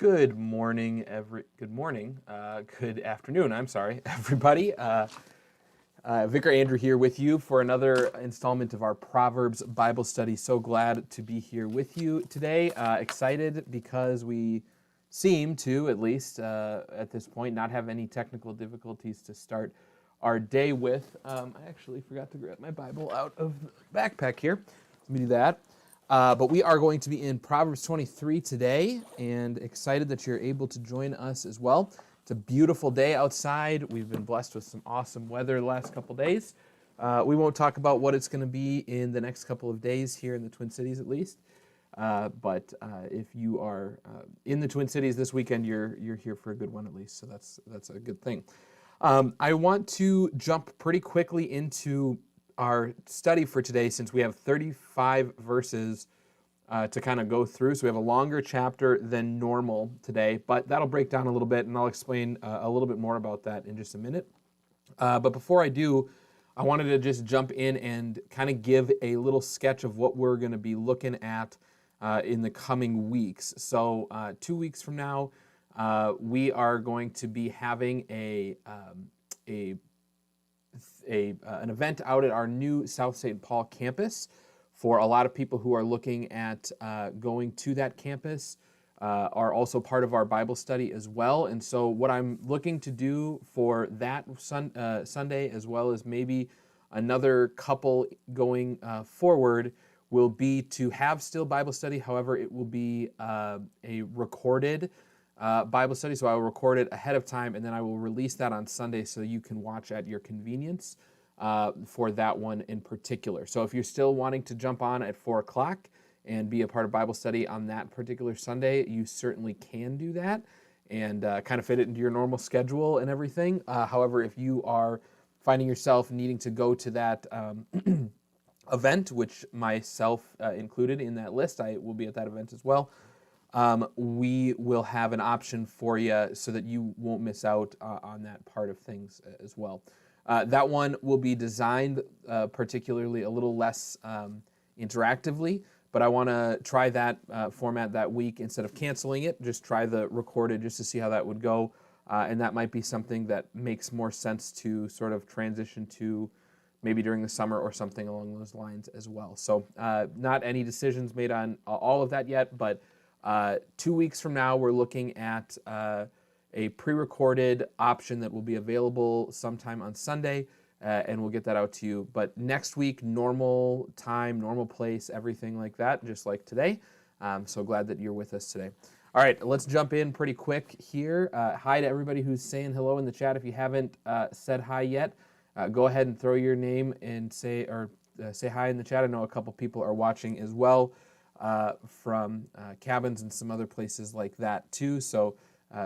Good afternoon, everybody. Vicar Andrew here with you for another installment of our Proverbs Bible study. So glad to be here with you today. Excited because we seem to, at least at this point, not have any technical difficulties to start our day with. I actually forgot to grab my Bible out of the backpack here. Let me do that. But we are going to be in Proverbs 23 today, and excited that you're able to join us as well. It's a beautiful day outside. We've been blessed with some awesome weather the last couple days. We won't talk about what it's going to be in the next couple of days here in the Twin Cities, at least. But if you are in the Twin Cities this weekend, you're here for a good one at least. So that's a good thing. I want to jump pretty quickly into our study for today, since we have 35 verses to kind of go through. So we have a longer chapter than normal today, but that'll break down a little bit, and I'll explain a little bit more about that in just a minute. But before I do, I wanted to just jump in and kind of give a little sketch of what we're going to be looking at in the coming weeks. So 2 weeks from now, we are going to be having an event out at our new South St. Paul campus for a lot of people who are looking at going to that campus, are also part of our Bible study as well. And so what I'm looking to do for that Sunday, as well as maybe another couple going forward, will be to have still Bible study. However, it will be a recorded Bible study, so I will record it ahead of time, and then I will release that on Sunday so you can watch at your convenience for that one in particular. So if you're still wanting to jump on at 4 o'clock and be a part of Bible study on that particular Sunday, you certainly can do that and kind of fit it into your normal schedule and everything. However, if you are finding yourself needing to go to that event, which myself included in that list, I will be at that event as well. We will have an option for you so that you won't miss out on that part of things as well. That one will be designed particularly a little less interactively, but I want to try that format that week instead of canceling it. Just try the recorded just to see how that would go, and that might be something that makes more sense to sort of transition to maybe during the summer or something along those lines as well. So not any decisions made on all of that yet, but 2 weeks from now, we're looking at a pre-recorded option that will be available sometime on Sunday, and we'll get that out to you. But next week, normal time, normal place, everything like that, just like today. So glad that you're with us today. All right, let's jump in pretty quick here. Hi to everybody who's saying hello in the chat. If you haven't said hi yet, go ahead and throw your name and say hi in the chat. I know a couple people are watching as well. From cabins and some other places like that too, so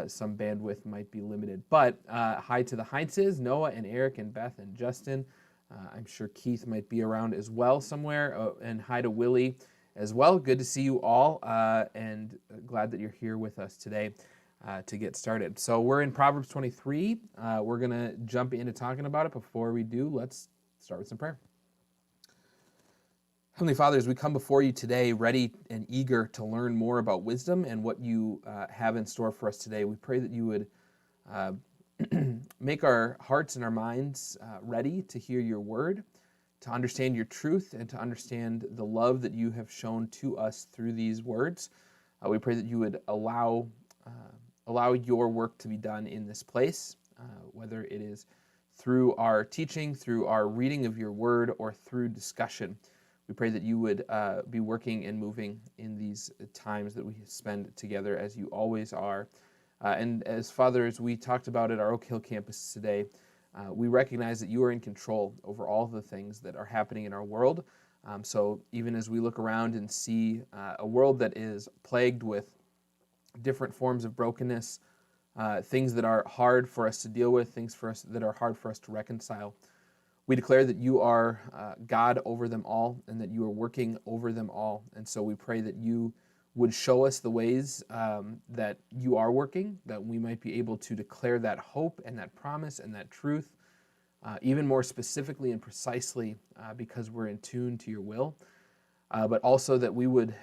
some bandwidth might be limited. But hi to the Heinzes, Noah and Eric and Beth and Justin. I'm sure Keith might be around as well somewhere. And hi to Willie as well. Good to see you all, and glad that you're here with us today to get started. So we're in Proverbs 23. We're going to jump into talking about it. Before we do, let's start with some prayer. Heavenly Father, as we come before you today, ready and eager to learn more about wisdom and what you have in store for us today, we pray that you would make our hearts and our minds ready to hear your word, to understand your truth, and to understand the love that you have shown to us through these words. We pray that you would allow your work to be done in this place, whether it is through our teaching, through our reading of your word, or through discussion. We pray that you would be working and moving in these times that we spend together, as you always are. And as Father, as we talked about at our Oak Hill campus today, we recognize that you are in control over all the things that are happening in our world. So even as we look around and see a world that is plagued with different forms of brokenness, things that are hard for us to deal with, things that are hard for us to reconcile, we declare that you are God over them all, and that you are working over them all. And so we pray that you would show us the ways that you are working, that we might be able to declare that hope and that promise and that truth even more specifically and precisely because we're in tune to your will. But also that we would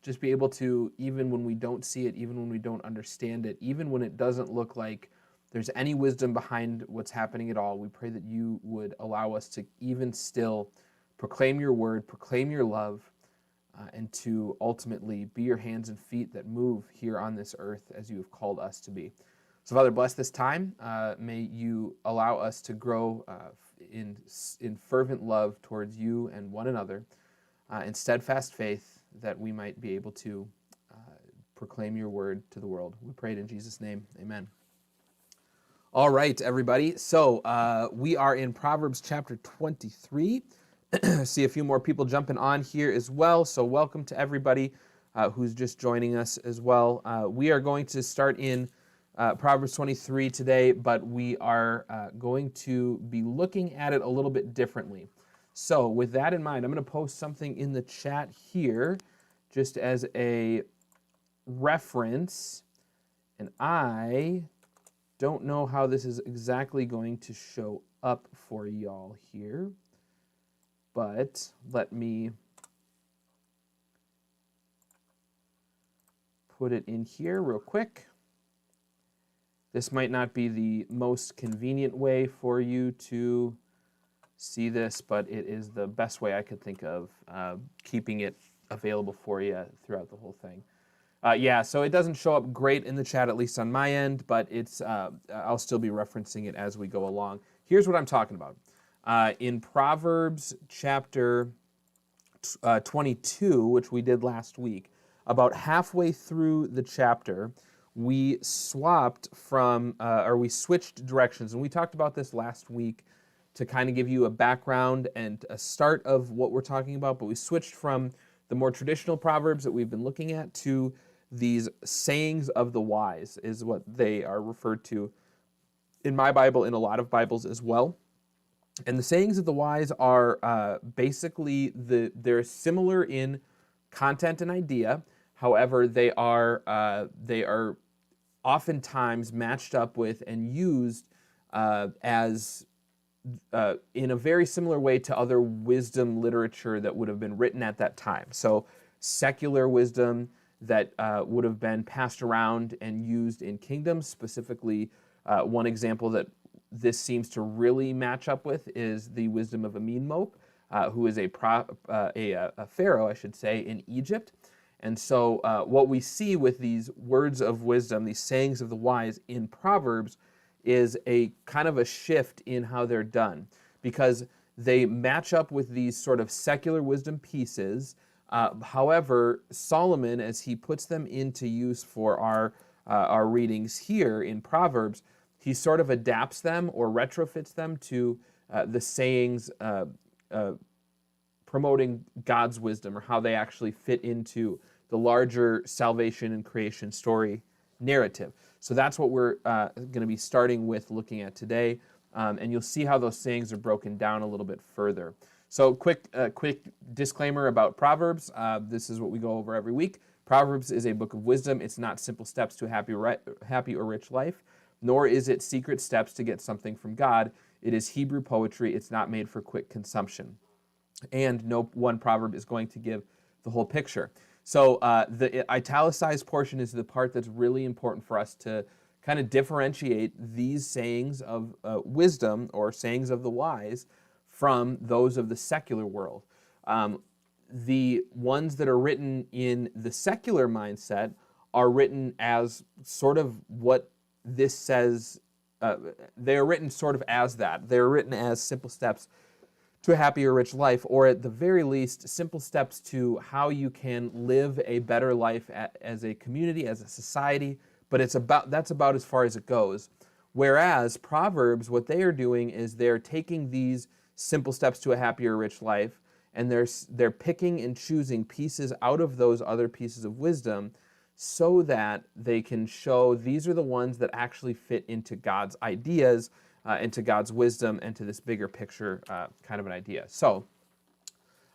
just be able to, even when we don't see it, even when we don't understand it, even when it doesn't look like there's any wisdom behind what's happening at all, we pray that you would allow us to even still proclaim your word, proclaim your love, and to ultimately be your hands and feet that move here on this earth as you have called us to be. So, Father, bless this time. May you allow us to grow in fervent love towards you and one another, in steadfast faith, that we might be able to proclaim your word to the world. We pray it in Jesus' name. Amen. All right, everybody. So we are in Proverbs chapter 23. See a few more people jumping on here as well. So welcome to everybody who's just joining us as well. We are going to start in Proverbs 23 today, but we are going to be looking at it a little bit differently. So with that in mind, I'm going to post something in the chat here just as a reference. And I don't know how this is exactly going to show up for y'all here, but let me put it in here real quick. This might not be the most convenient way for you to see this, but it is the best way I could think of keeping it available for you throughout the whole thing. Yeah, so it doesn't show up great in the chat, at least on my end, but it's I'll still be referencing it as we go along. Here's what I'm talking about. In Proverbs chapter 22, which we did last week, about halfway through the chapter, we switched directions, and we talked about this last week to kind of give you a background and a start of what we're talking about, but we switched from the more traditional Proverbs that we've been looking at to these sayings of the wise, is what they are referred to in my Bible, in a lot of Bibles as well. And the sayings of the wise are basically they're similar in content and idea. However, they are oftentimes matched up with and used as in a very similar way to other wisdom literature that would have been written at that time. So secular wisdom that would have been passed around and used in kingdoms. Specifically, one example that this seems to really match up with is the wisdom of Amenhotep, who is a pharaoh, I should say, in Egypt. And so what we see with these words of wisdom, these sayings of the wise in Proverbs, is a kind of a shift in how they're done, because they match up with these sort of secular wisdom pieces. However, Solomon, as he puts them into use for our readings here in Proverbs, he sort of adapts them or retrofits them to the sayings promoting God's wisdom, or how they actually fit into the larger salvation and creation story narrative. So that's what we're going to be starting with looking at today, and you'll see how those sayings are broken down a little bit further. So quick disclaimer about Proverbs. This is what we go over every week. Proverbs is a book of wisdom. It's not simple steps to a happy or rich life, nor is it secret steps to get something from God. It is Hebrew poetry. It's not made for quick consumption. And no one proverb is going to give the whole picture. So the italicized portion is the part that's really important for us to kind of differentiate these sayings of wisdom, or sayings of the wise, from those of the secular world. The ones that are written in the secular mindset are written as sort of what this says. They are written sort of as that. They're written as simple steps to a happy or rich life, or at the very least, simple steps to how you can live a better life as a community, as a society, but that's about as far as it goes. Whereas Proverbs, what they are doing is they're taking these simple steps to a happy or rich life, and they're picking and choosing pieces out of those other pieces of wisdom so that they can show these are the ones that actually fit into God's ideas, into God's wisdom, and to this bigger picture kind of an idea. So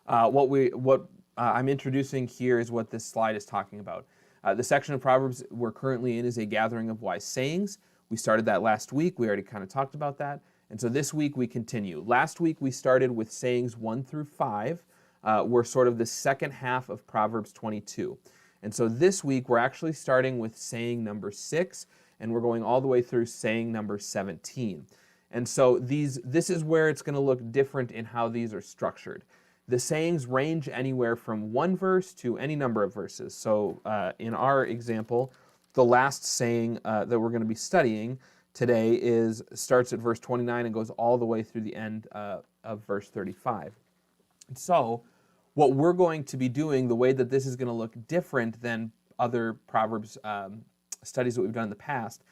what I'm introducing here is what this slide is talking about. The section of Proverbs we're currently in is a gathering of wise sayings. We started that last week. We already kind of talked about that. And so this week we continue. Last week we started with sayings 1 through 5. we're sort of the second half of Proverbs 22. And so this week we're actually starting with saying number 6, and we're going all the way through saying number 17. And so this is where it's going to look different in how these are structured. The sayings range anywhere from one verse to any number of verses. So in our example, the last saying that we're going to be studying today starts at verse 29 and goes all the way through the end of verse 35. So what we're going to be doing, the way that this is going to look different than other Proverbs studies that we've done in the past,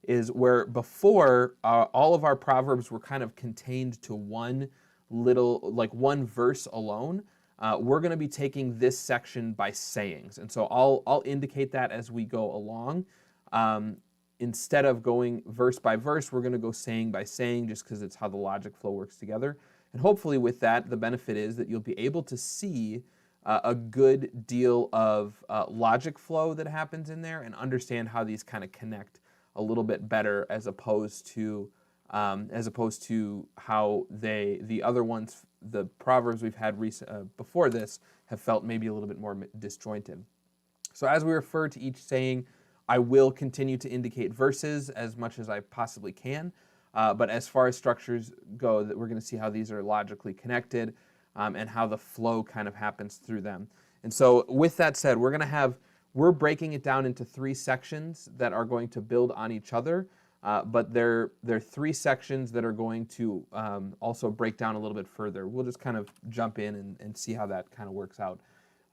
is where before all of our Proverbs were kind of contained to one verse alone. We're going to be taking this section by sayings. And so I'll indicate that as we go along. Instead of going verse by verse, we're going to go saying by saying, just because it's how the logic flow works together. And hopefully with that, the benefit is that you'll be able to see a good deal of logic flow that happens in there and understand how these kind of connect a little bit better as opposed to how the other ones, the Proverbs we've had before this, have felt maybe a little bit more disjointed. So as we refer to each saying, I will continue to indicate verses as much as I possibly can. But as far as structures go, that we're going to see how these are logically connected and how the flow kind of happens through them. And so with that said, we're breaking it down into 3 sections that are going to build on each other. But they're 3 sections that are going to also break down a little bit further. We'll just kind of jump in and see how that kind of works out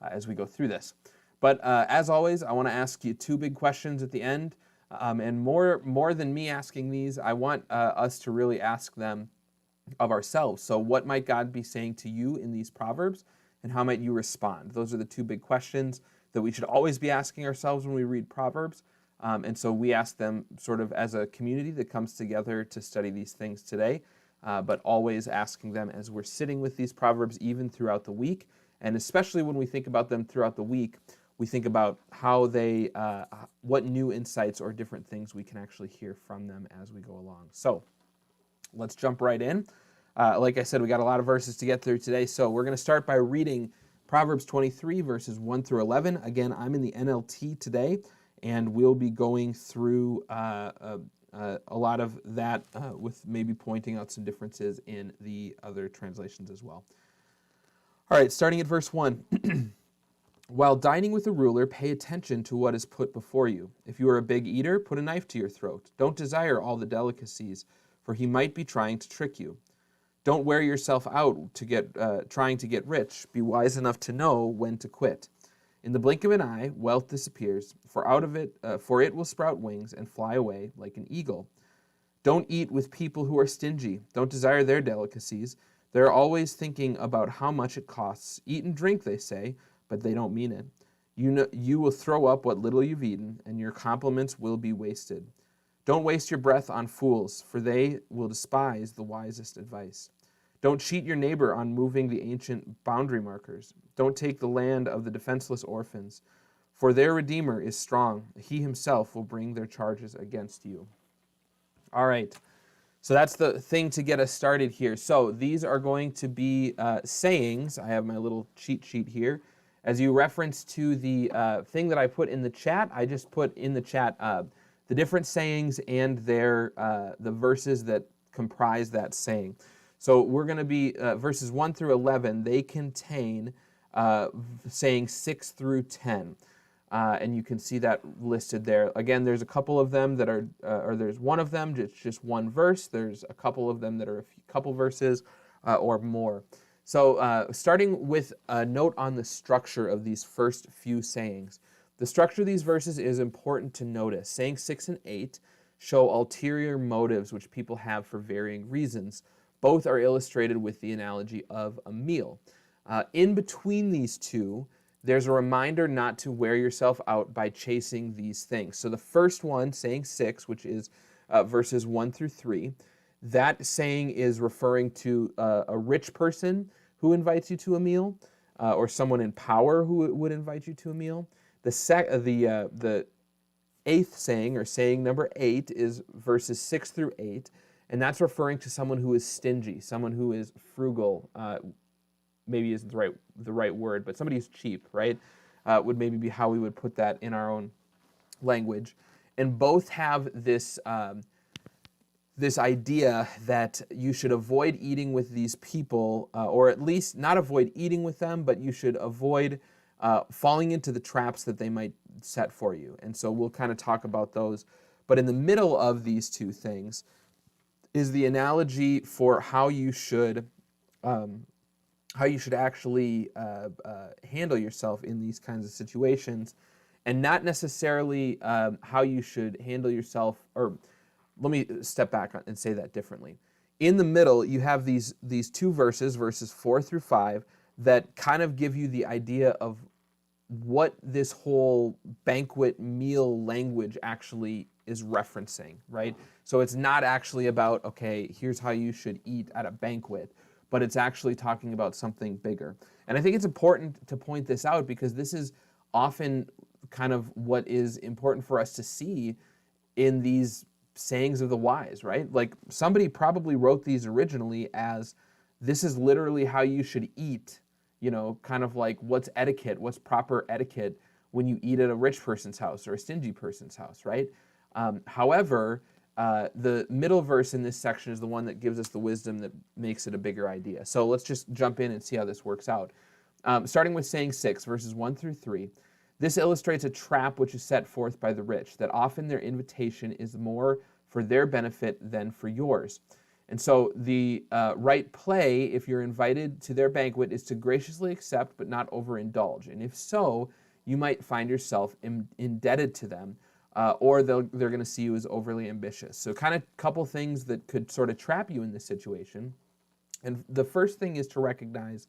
as we go through this. But as always, I want to ask you 2 big questions at the end. And more than me asking these, I want us to really ask them of ourselves. So what might God be saying to you in these Proverbs, and how might you respond? Those are the 2 big questions that we should always be asking ourselves when we read Proverbs. And so we ask them sort of as a community that comes together to study these things today, but always asking them as we're sitting with these Proverbs even throughout the week. And especially when we think about them throughout the week, we think about what new insights or different things we can actually hear from them as we go along. So let's jump right in. Like I said, we got a lot of verses to get through today. So we're going to start by reading Proverbs 23, verses 1 through 11. Again, I'm in the NLT today, and we'll be going through a lot of that with maybe pointing out some differences in the other translations as well. All right, starting at verse 1. While dining with a ruler, pay attention to what is put before you. If you are a big eater, put a knife to your throat. Don't desire all the delicacies, for he might be trying to trick you. Don't wear yourself out trying to get rich. Be wise enough to know when to quit. In the blink of an eye, wealth disappears, for it will sprout wings and fly away like an eagle. Don't eat with people who are stingy. Don't desire their delicacies. They're always thinking about how much it costs. Eat and drink, they say, but they don't mean it. You will throw up what little you've eaten, and your compliments will be wasted. Don't waste your breath on fools, for they will despise the wisest advice. Don't cheat your neighbor on moving the ancient boundary markers. Don't take the land of the defenseless orphans, for their Redeemer is strong. He himself will bring their charges against you. All right, so that's the thing to get us started here. So these are going to be sayings. I have my little cheat sheet here. As you reference to the thing that I put in the chat, I just put in the chat the different sayings and the verses that comprise that saying. So we're going to be verses 1 through 11. They contain saying 6 through 10. And you can see that listed there. Again, there's a couple of them that are, or there's one of them, it's just one verse. There's a couple of them that are a couple verses or more. So starting with a note on the structure of these first few sayings. The structure of these verses is important to notice. Saying 6 and 8 show ulterior motives which people have for varying reasons. Both are illustrated with the analogy of a meal. In between these two, there's a reminder not to wear yourself out by chasing these things. So the first one, saying 6, which is verses 1 through 3, that saying is referring to a rich person who invites you to a meal, or someone in power who would invite you to a meal. The eighth saying, or saying number 8, is verses 6 through 8, and that's referring to someone who is stingy, someone who is frugal, maybe isn't the right word, but somebody who's cheap, right? Would maybe be how we would put that in our own language. And both have this this idea that you should avoid eating with these people, or at least not avoid eating with them, but you should avoid falling into the traps that they might set for you. And so we'll kind of talk about those. But in the middle of these two things is the analogy for how you should actually handle yourself in these kinds of situations, and not necessarily how you should handle yourself. Or let me step back and say that differently. In the middle, you have these two verses 4 through 5, that kind of give you the idea of what this whole banquet meal language actually is referencing, right? So it's not actually about, okay, here's how you should eat at a banquet, but it's actually talking about something bigger. And I think it's important to point this out, because this is often kind of what is important for us to see in these sayings of the wise, right? Like, somebody probably wrote these originally as, this is literally how you should eat, kind of like what's etiquette, what's proper etiquette when you eat at a rich person's house or a stingy person's house, right? However, the middle verse in this section is the one that gives us the wisdom that makes it a bigger idea. So let's just jump in and see how this works out. Starting with saying 6, verses 1 through 3. This illustrates a trap which is set forth by the rich, that often their invitation is more for their benefit than for yours. And so the right play, if you're invited to their banquet, is to graciously accept but not overindulge. And if so, you might find yourself indebted to them, or they're going to see you as overly ambitious. So kind of couple things that could sort of trap you in this situation. And the first thing is to recognize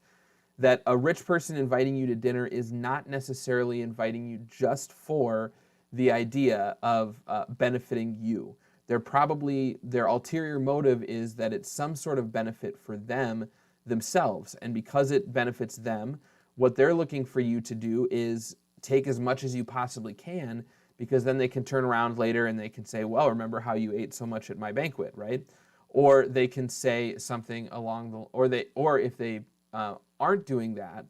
that a rich person inviting you to dinner is not necessarily inviting you just for the idea of benefiting you. Their ulterior motive is that it's some sort of benefit for them themselves. And because it benefits them, what they're looking for you to do is take as much as you possibly can, because then they can turn around later and they can say, well, remember how you ate so much at my banquet, right? Or they can say something along the, or if they aren't doing that,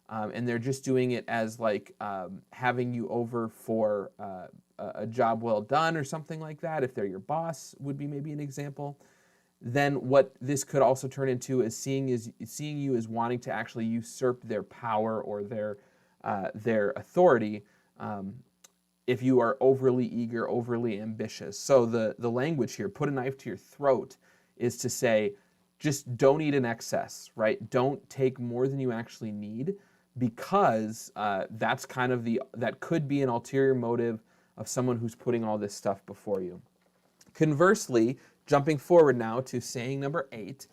and they're just doing it as like having you over for a job well done or something like that, if they're your boss, would be maybe an example, then what this could also turn into is seeing you as wanting to actually usurp their power or their authority, if you are overly eager, overly ambitious. So the language here, put a knife to your throat, is to say, just don't eat in excess, right? Don't take more than you actually need, because that's kind of that could be an ulterior motive of someone who's putting all this stuff before you. Conversely, jumping forward now to saying number 8,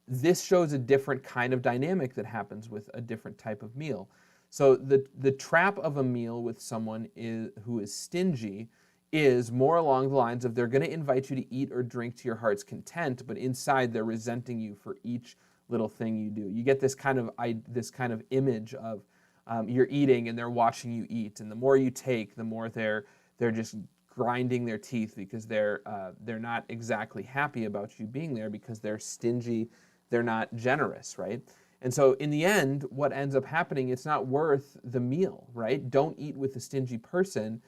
this shows a different kind of dynamic that happens with a different type of meal. So the trap of a meal with someone who is stingy is more along the lines of, they're going to invite you to eat or drink to your heart's content, but inside they're resenting you for each little thing you do. You get this kind of image of you're eating and they're watching you eat, and the more you take, the more they're just grinding their teeth, because they're not exactly happy about you being there, because they're stingy, they're not generous, right? And so in the end, what ends up happening, it's not worth the meal, right? Don't eat with a stingy person,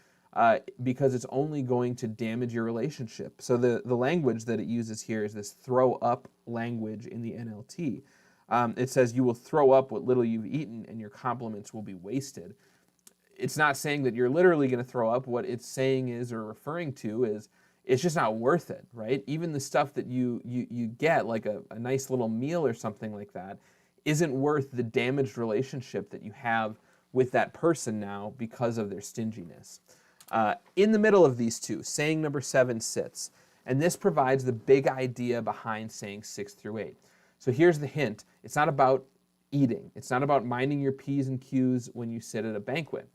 because it's only going to damage your relationship. So the language that it uses here is this throw up language in the NLT. It says, you will throw up what little you've eaten, and your compliments will be wasted. It's not saying that you're literally going to throw up. What it's saying is, or referring to is, it's just not worth it, right? Even the stuff that you get, like a nice little meal or something like that, isn't worth the damaged relationship that you have with that person now because of their stinginess. In the middle of these two, saying number 7 sits, and this provides the big idea behind saying 6 through 8. So here's the hint. It's not about eating. It's not about minding your P's and Q's when you sit at a banquet.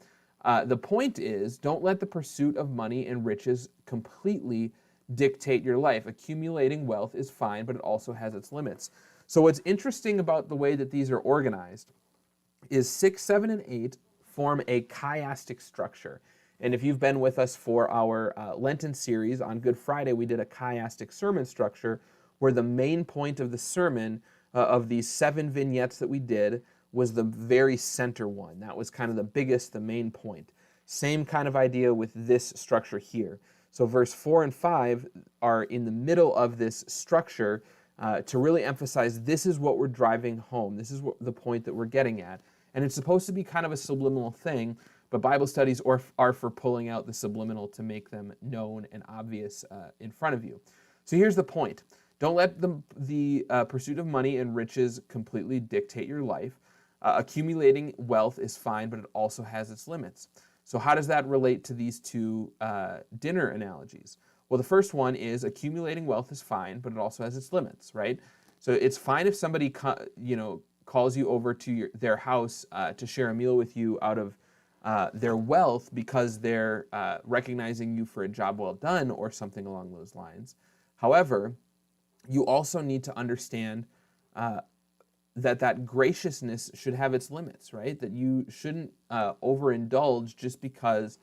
The point is, don't let the pursuit of money and riches completely dictate your life. Accumulating wealth is fine, but it also has its limits. So what's interesting about the way that these are organized is 6, 7, and 8 form a chiastic structure. And if you've been with us for our Lenten series, on Good Friday we did a chiastic sermon structure, where the main point of the sermon of these 7 vignettes that we did was the very center one. That was kind of the biggest, the main point. Same kind of idea with this structure here. So verse 4 and 5 are in the middle of this structure to really emphasize this is what we're driving home. This is the point that we're getting at. And it's supposed to be kind of a subliminal thing, but Bible studies are for pulling out the subliminal to make them known and obvious in front of you. So here's the point. Don't let the pursuit of money and riches completely dictate your life. Accumulating wealth is fine, but it also has its limits. So how does that relate to these two dinner analogies? Well, the first one is accumulating wealth is fine, but it also has its limits, right? So it's fine if somebody calls you over to their house to share a meal with you out of their wealth because they're recognizing you for a job well done or something along those lines. However, you also need to understand that graciousness should have its limits, right? That you shouldn't overindulge just because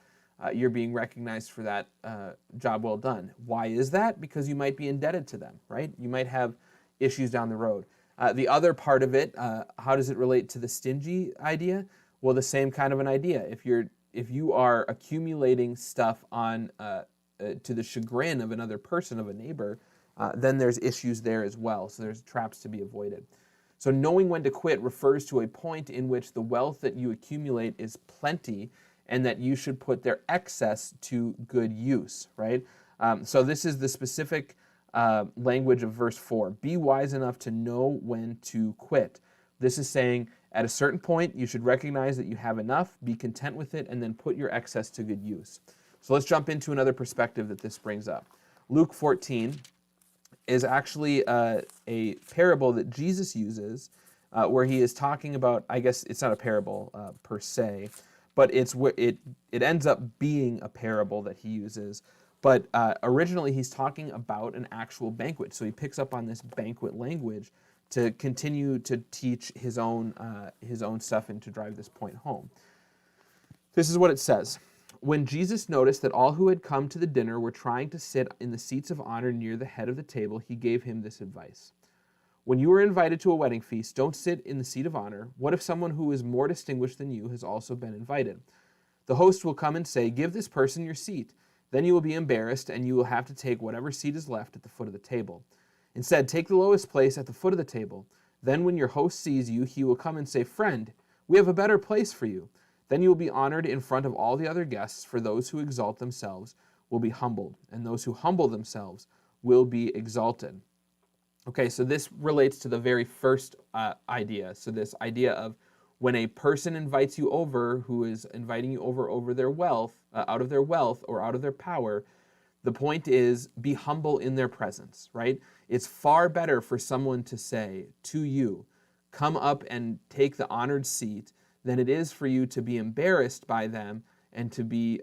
you're being recognized for that job well done. Why is that? Because you might be indebted to them, right? You might have issues down the road. The other part of it, how does it relate to the stingy idea? Well, the same kind of an idea. If you are accumulating stuff on to the chagrin of another person, of a neighbor, then there's issues there as well. So there's traps to be avoided. So knowing when to quit refers to a point in which the wealth that you accumulate is plenty and that you should put their excess to good use, right? So this is the specific language of verse 4. Be wise enough to know when to quit. This is saying at a certain point, you should recognize that you have enough, be content with it, and then put your excess to good use. So let's jump into another perspective that this brings up. Luke 14 is actually a parable that Jesus uses where he is talking about, I guess it's not a parable per se, but it ends up being a parable that he uses. But originally he's talking about an actual banquet. So he picks up on this banquet language to continue to teach his own stuff and to drive this point home. This is what it says. When Jesus noticed that all who had come to the dinner were trying to sit in the seats of honor near the head of the table, he gave him this advice. When you are invited to a wedding feast, don't sit in the seat of honor. What if someone who is more distinguished than you has also been invited? The host will come and say, give this person your seat. Then you will be embarrassed and you will have to take whatever seat is left at the foot of the table. Instead, take the lowest place at the foot of the table. Then when your host sees you, he will come and say, friend, we have a better place for you. Then you will be honored in front of all the other guests, for those who exalt themselves will be humbled, and those who humble themselves will be exalted. Okay, so this relates to the very first idea. So this idea of when a person invites you over, who is inviting you over their wealth, out of their wealth or out of their power, the point is be humble in their presence, right? It's far better for someone to say to you, come up and take the honored seat, than it is for you to be embarrassed by them and to be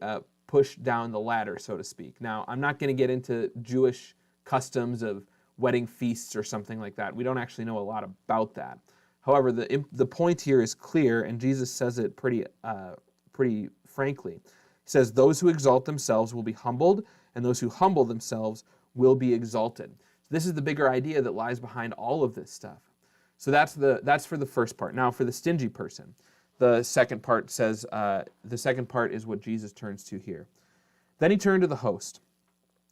pushed down the ladder, so to speak. Now, I'm not going to get into Jewish customs of wedding feasts or something like that. We don't actually know a lot about that. However, the point here is clear, and Jesus says it pretty frankly. He says, those who exalt themselves will be humbled, and those who humble themselves will be exalted. This is the bigger idea that lies behind all of this stuff. So that's for the first part. Now, for the stingy person. The second part says, the second part is what Jesus turns to here. Then he turned to the host.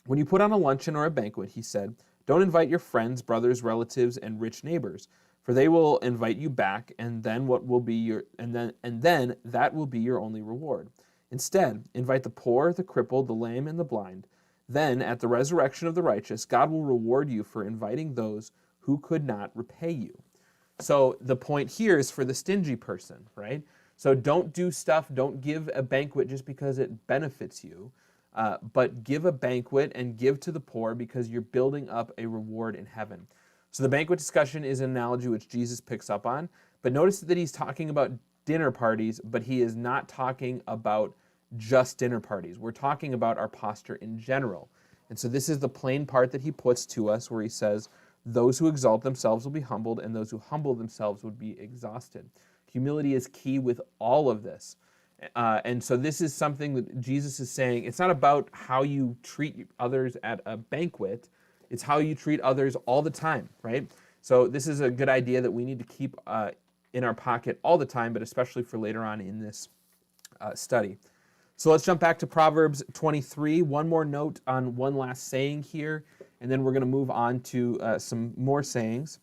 When you put on a luncheon or a banquet, he said, don't invite your friends, brothers, relatives, and rich neighbors, for they will invite you back, and then that will be your only reward. Instead, invite the poor, the crippled, the lame, and the blind. Then, at the resurrection of the righteous, God will reward you for inviting those who could not repay you. So the point here is for the stingy person, right? So don't do stuff, don't give a banquet just because it benefits you, but give a banquet and give to the poor because you're building up a reward in heaven. So the banquet discussion is an analogy which Jesus picks up on, but notice that he's talking about dinner parties, but he is not talking about just dinner parties. We're talking about our posture in general. And so this is the plain part that he puts to us where he says, those who exalt themselves will be humbled, and those who humble themselves would be exhausted. Humility is key with all of this. And so this is something that Jesus is saying. It's not about how you treat others at a banquet. It's how you treat others all the time, right? So this is a good idea that we need to keep in our pocket all the time, but especially for later on in this study. So let's jump back to Proverbs 23. One more note on one last saying here, and then we're going to move on to some more sayings.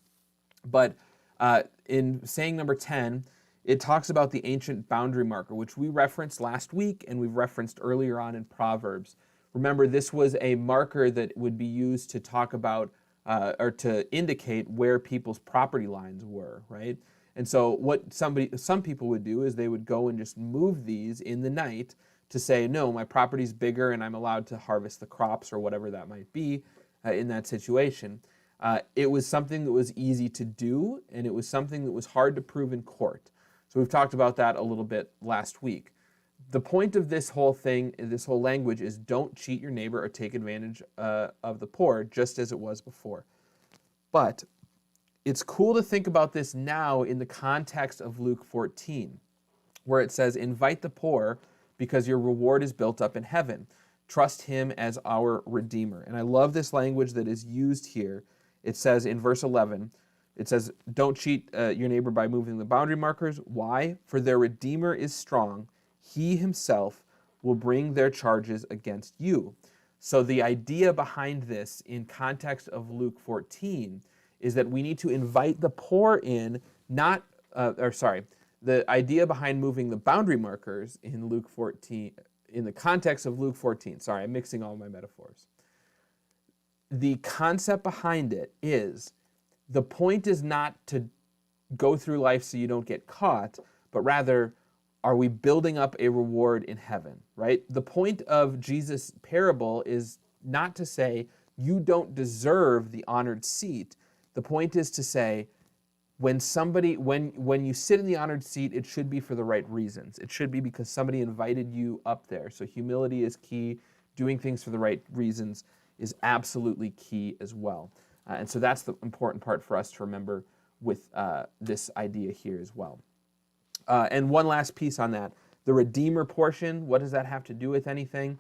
But in saying number 10, it talks about the ancient boundary marker, which we referenced last week and we've referenced earlier on in Proverbs. Remember, this was a marker that would be used to talk about or to indicate where people's property lines were, right? And so what some people would do is they would go and just move these in the night to say, no, my property's bigger and I'm allowed to harvest the crops or whatever that might be in that situation. It was something that was easy to do, and it was something that was hard to prove in court. So we've talked about that a little bit last week. The point of this whole thing, this whole language, is don't cheat your neighbor or take advantage of the poor, just as it was before. But it's cool to think about this now in the context of Luke 14, where it says, invite the poor because your reward is built up in heaven. Trust him as our Redeemer. And I love this language that is used here. It says in verse 11, it says, don't cheat your neighbor by moving the boundary markers. Why? For their Redeemer is strong. He himself will bring their charges against you. So the idea behind this in context of Luke 14 is that we need to invite the poor in, the idea behind moving the boundary markers in Luke 14, in the context of Luke 14, sorry, I'm mixing all my metaphors. The concept behind it is, the point is not to go through life so you don't get caught, but rather, are we building up a reward in heaven, right? The point of Jesus' parable is not to say you don't deserve the honored seat. The point is to say, when you sit in the honored seat, it should be for the right reasons. It should be because somebody invited you up there. So humility is key. Doing things for the right reasons is absolutely key as well. And so that's the important part for us to remember with this idea here as well. And one last piece on that. The Redeemer portion, what does that have to do with anything?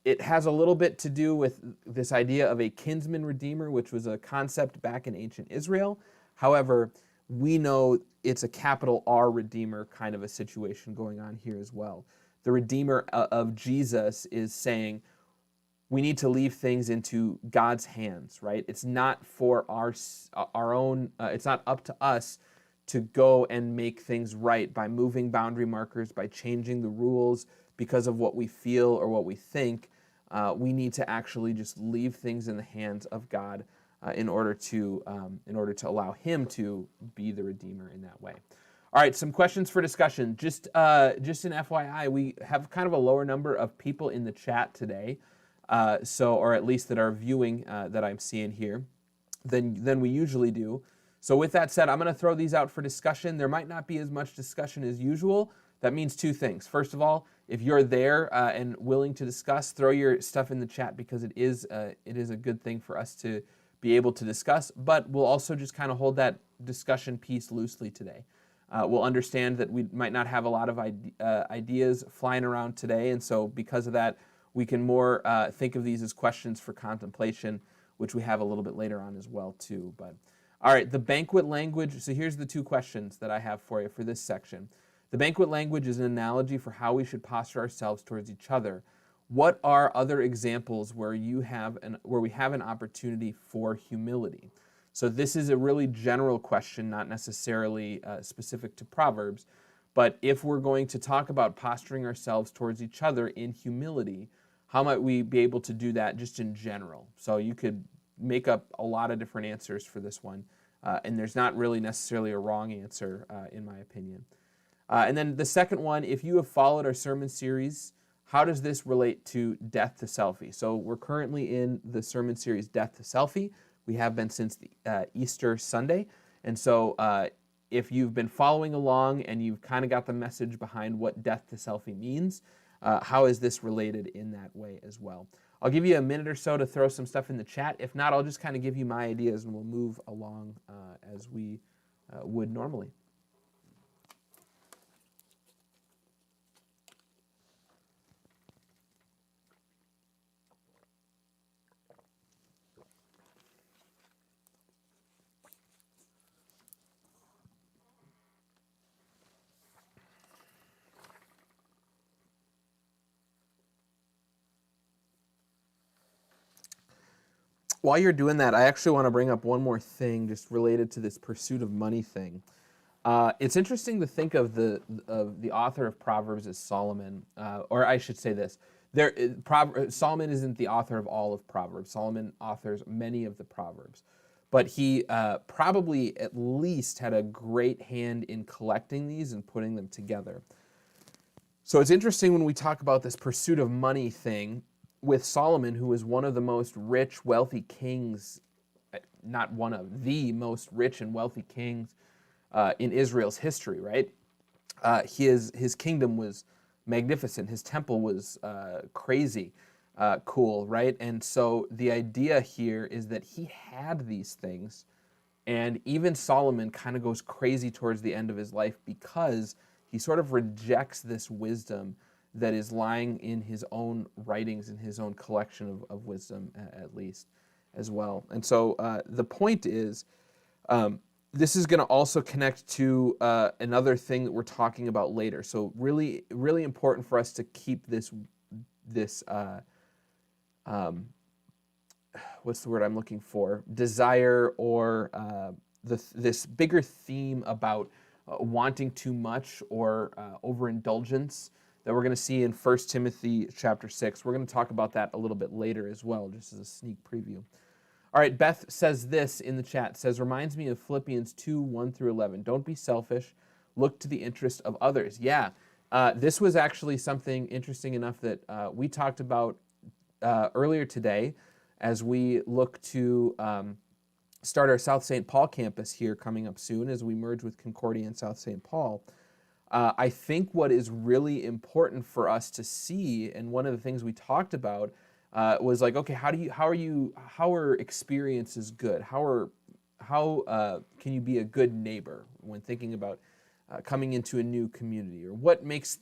It has a little bit to do with this idea of a kinsman redeemer, which was a concept back in ancient Israel. However, we know it's a capital R Redeemer kind of a situation going on here as well. The Redeemer of Jesus is saying we need to leave things into God's hands, right? It's not for our own, it's not up to us to go and make things right by moving boundary markers, by changing the rules because of what we feel or what we think. We need to actually just leave things in the hands of God in order to allow him to be the Redeemer in that way. All right, some questions for discussion. Just an FYI, we have kind of a lower number of people in the chat today, or at least that are viewing that I'm seeing here, than we usually do. So with that said, I'm going to throw these out for discussion. There might not be as much discussion as usual. That means two things. First of all, if you're there and willing to discuss, throw your stuff in the chat because it is a good thing for us to be able to discuss, but we'll also just kind of hold that discussion piece loosely today. We'll understand that we might not have a lot of ideas flying around today, and so because of that, we can more think of these as questions for contemplation, which we have a little bit later on as well too. But all right, the banquet language. So here's the two questions that I have for you for this section. The banquet language is an analogy for how we should posture ourselves towards each other. What are other examples where we have an opportunity for humility? So this is a really general question, not necessarily specific to Proverbs, but if we're going to talk about posturing ourselves towards each other in humility, how might we be able to do that just in general? So you could make up a lot of different answers for this one, and there's not really necessarily a wrong answer, in my opinion. And then the second one, if you have followed our sermon series, how does this relate to death to selfie? So we're currently in the sermon series, Death to Selfie. We have been since the Easter Sunday. And so if you've been following along and you've kind of got the message behind what death to selfie means, how is this related in that way as well? I'll give you a minute or so to throw some stuff in the chat. If not, I'll just kind of give you my ideas and we'll move along as we would normally. While you're doing that, I actually want to bring up one more thing just related to this pursuit of money thing. It's interesting to think of the author of Proverbs as Solomon, or I should say this: Solomon isn't the author of all of Proverbs. Solomon authors many of the Proverbs, but he probably at least had a great hand in collecting these and putting them together. So it's interesting when we talk about this pursuit of money thing with Solomon, who was one of the most rich, wealthy kings, not one of the most rich and wealthy kings in Israel's history, right? His kingdom was magnificent. His temple was crazy cool, right? And so the idea here is that he had these things, and even Solomon kind of goes crazy towards the end of his life because he sort of rejects this wisdom that is lying in his own writings, in his own collection of wisdom, at least, as well. And so the point is, this is going to also connect to another thing that we're talking about later. So really, really important for us to keep this what's the word I'm looking for? Desire, or this bigger theme about wanting too much or overindulgence that we're going to see in 1 Timothy chapter 6. We're going to talk about that a little bit later as well, just as a sneak preview. All right, Beth says this in the chat, says, reminds me of Philippians 2, 1 through 11. Don't be selfish. Look to the interest of others. Yeah, this was actually something interesting enough that we talked about earlier today as we look to start our South St. Paul campus here coming up soon as we merge with Concordia and South St. Paul. I think what is really important for us to see, and one of the things we talked about was like, okay, how are experiences good? How can you be a good neighbor when thinking about coming into a new community, or what makes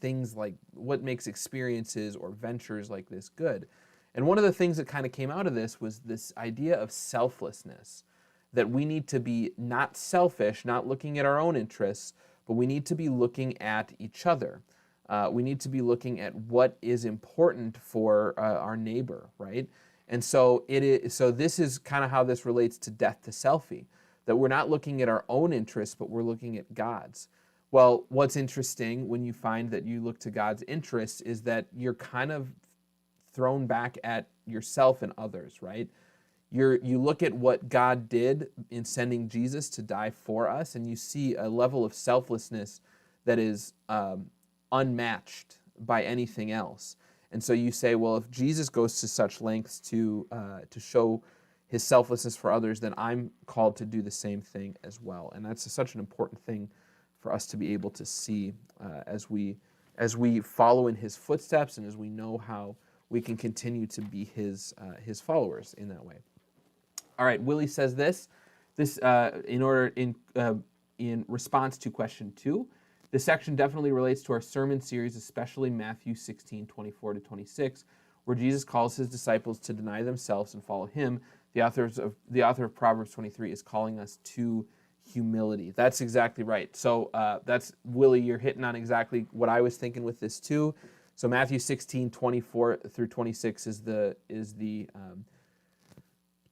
experiences or ventures like this good? And one of the things that kind of came out of this was this idea of selflessness, that we need to be not selfish, not looking at our own interests, but we need to be looking at each other. We need to be looking at what is important for our neighbor, right? And so this is kind of how this relates to death to selfie, that we're not looking at our own interests, but we're looking at God's. Well, what's interesting when you find that you look to God's interests is that you're kind of thrown back at yourself and others, right? You look at what God did in sending Jesus to die for us, and you see a level of selflessness that is unmatched by anything else. And so you say, well, if Jesus goes to such lengths to show his selflessness for others, then I'm called to do the same thing as well. And that's such an important thing for us to be able to see as we follow in his footsteps, and as we know how we can continue to be his followers in that way. All right, Willie says this in response to question 2. This section definitely relates to our sermon series, especially Matthew 16, 24 to 26, where Jesus calls his disciples to deny themselves and follow him. The author of Proverbs 23 is calling us to humility. That's exactly right. So that's, Willie, you're hitting on exactly what I was thinking with this too. So Matthew 16, 24 through 26 is the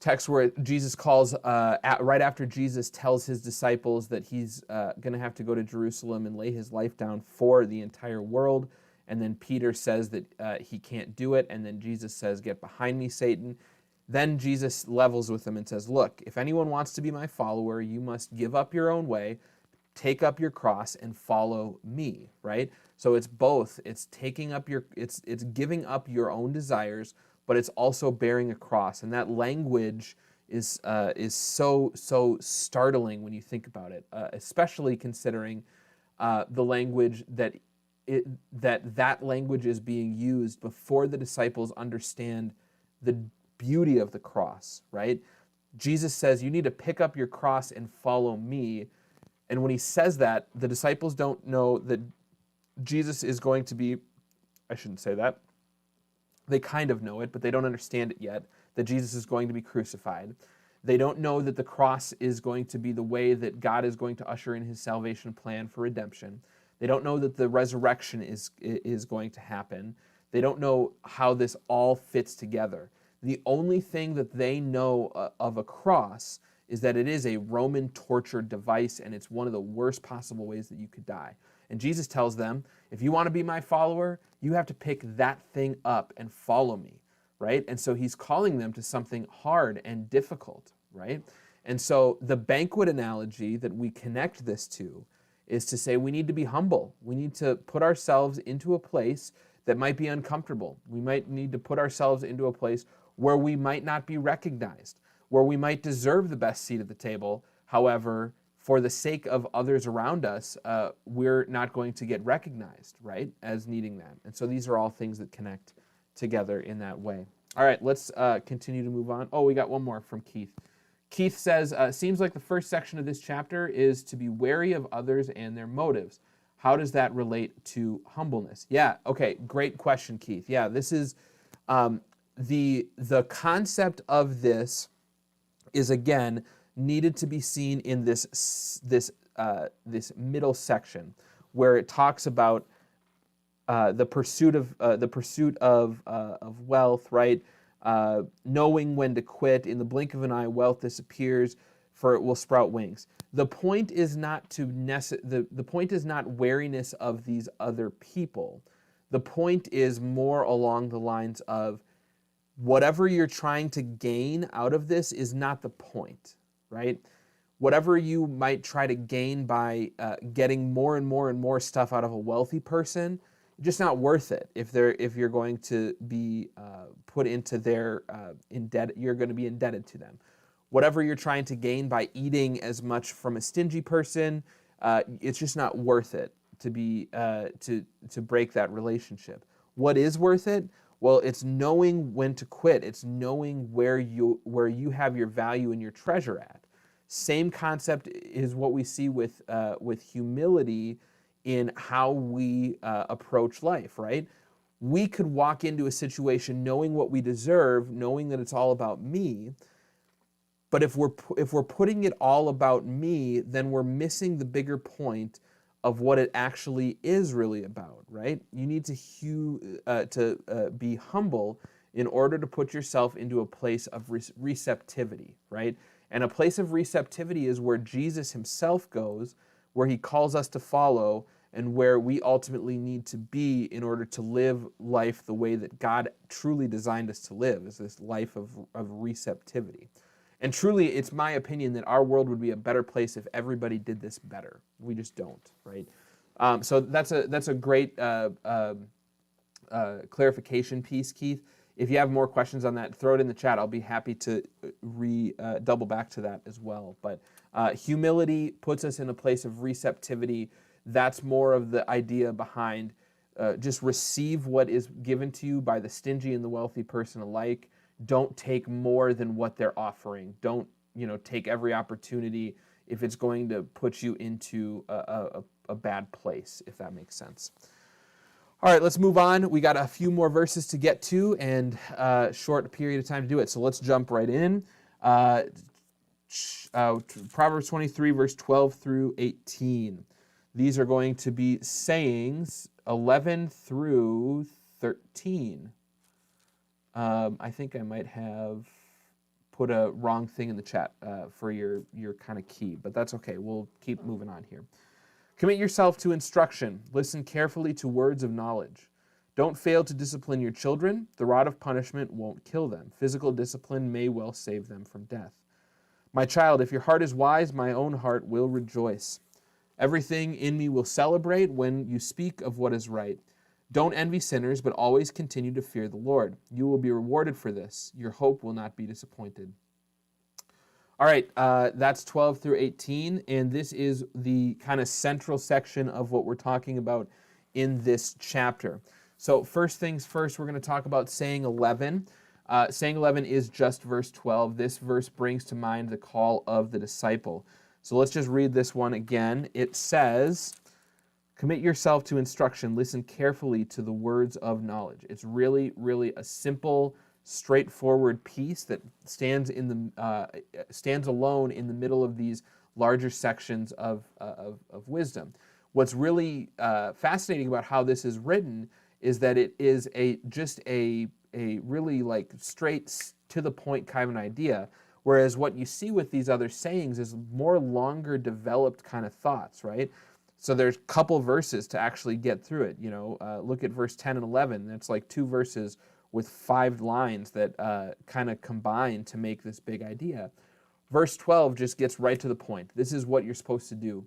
text where Jesus calls, right after Jesus tells his disciples that he's going to have to go to Jerusalem and lay his life down for the entire world. And then Peter says that he can't do it. And then Jesus says, get behind me, Satan. Then Jesus levels with them and says, look, if anyone wants to be my follower, you must give up your own way, take up your cross, and follow me, right? So it's both. It's taking up it's giving up your own desires, but it's also bearing a cross. And that language is so startling when you think about it, especially considering the language that language is being used before the disciples understand the beauty of the cross, right? Jesus says, you need to pick up your cross and follow me. And when he says that, the disciples don't know that Jesus is going to be, I shouldn't say that, they kind of know it, but they don't understand it yet, that Jesus is going to be crucified. They don't know that the cross is going to be the way that God is going to usher in his salvation plan for redemption. They don't know that the resurrection is going to happen. They don't know how this all fits together. The only thing that they know of a cross is that it is a Roman torture device, and it's one of the worst possible ways that you could die. And Jesus tells them, if you want to be my follower, you have to pick that thing up and follow me, right? And so he's calling them to something hard and difficult, right? And so the banquet analogy that we connect this to is to say we need to be humble. We need to put ourselves into a place that might be uncomfortable. We might need to put ourselves into a place where we might not be recognized, where we might deserve the best seat at the table. However, for the sake of others around us, we're not going to get recognized, right, as needing that. And so these are all things that connect together in that way. All right, let's continue to move on. Oh, we got one more from Keith. Keith says, seems like the first section of this chapter is to be wary of others and their motives. How does that relate to humbleness? Yeah, okay, great question, Keith. Yeah, this is the concept of this is, again, needed to be seen in this middle section where it talks about the pursuit of wealth, right? Knowing when to quit. In the blink of an eye, wealth disappears, for it will sprout wings. The point is not the point is not wariness of these other people. The point is more along the lines of whatever you're trying to gain out of this is not the point, right? Whatever you might try to gain by getting more and more and more stuff out of a wealthy person, just not worth it. If you're going to be put into their you're going to be indebted to them. Whatever you're trying to gain by eating as much from a stingy person, it's just not worth it to be to break that relationship. What is worth it? Well, it's knowing when to quit. It's knowing where you have your value and your treasure at. Same concept is what we see with humility in how we approach life, right? We could walk into a situation knowing what we deserve, knowing that it's all about me. But if we're putting it all about me, then we're missing the bigger point of what it actually is really about, right? You need to be humble in order to put yourself into a place of receptivity, right? And a place of receptivity is where Jesus himself goes, where he calls us to follow, and where we ultimately need to be in order to live life the way that God truly designed us to live, is this life of receptivity. And truly, it's my opinion that our world would be a better place if everybody did this better. We just don't, right? So that's a great clarification piece, Keith. If you have more questions on that, throw it in the chat. I'll be happy to double back to that as well. But humility puts us in a place of receptivity. That's more of the idea behind just receive what is given to you by the stingy and the wealthy person alike. Don't take more than what they're offering. Don't take every opportunity if it's going to put you into a bad place, if that makes sense. All right, let's move on. We got a few more verses to get to and a short period of time to do it. So let's jump right in. Proverbs 23, verse 12 through 18. These are going to be sayings 11 through 13. I think I might have put a wrong thing in the chat for your kind of key, but that's okay. We'll keep moving on here. Commit yourself to instruction. Listen carefully to words of knowledge. Don't fail to discipline your children. The rod of punishment won't kill them. Physical discipline may well save them from death. My child, if your heart is wise, my own heart will rejoice. Everything in me will celebrate when you speak of what is right. Don't envy sinners, but always continue to fear the Lord. You will be rewarded for this. Your hope will not be disappointed. All right, that's 12 through 18, and this is the kind of central section of what we're talking about in this chapter. So first things first, we're going to talk about saying 11. Saying 11 is just verse 12. This verse brings to mind the call of the disciple. So let's just read this one again. It says, commit yourself to instruction. Listen carefully to the words of knowledge. It's really, really a simple, straightforward piece that stands alone in the middle of these larger sections of wisdom. What's really fascinating about how this is written is that it is a really like straight to the point kind of an idea. Whereas what you see with these other sayings is more longer developed kind of thoughts, right? So there's a couple verses to actually get through it. Look at verse 10 and 11. That's like 2 verses with 5 lines that kind of combine to make this big idea. Verse 12 just gets right to the point. This is what you're supposed to do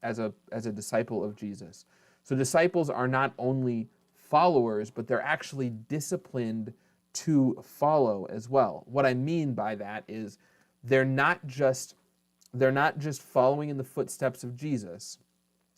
as a disciple of Jesus. So disciples are not only followers, but they're actually disciplined to follow as well. What I mean by that is they're not just following in the footsteps of Jesus.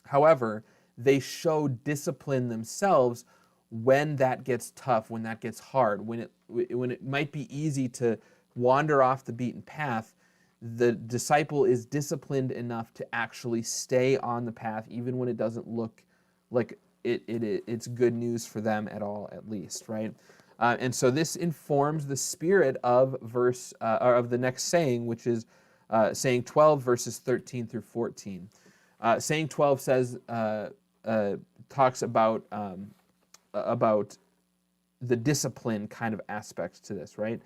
However, they show discipline themselves when that gets tough, when that gets hard, when it might be easy to wander off the beaten path. The disciple is disciplined enough to actually stay on the path, even when it doesn't look like it's good news for them at all, at least, right? And so this informs the spirit of of the next saying, which is saying 12, verses 13 through 14. Saying 12 says talks about the discipline kind of aspects to this, right?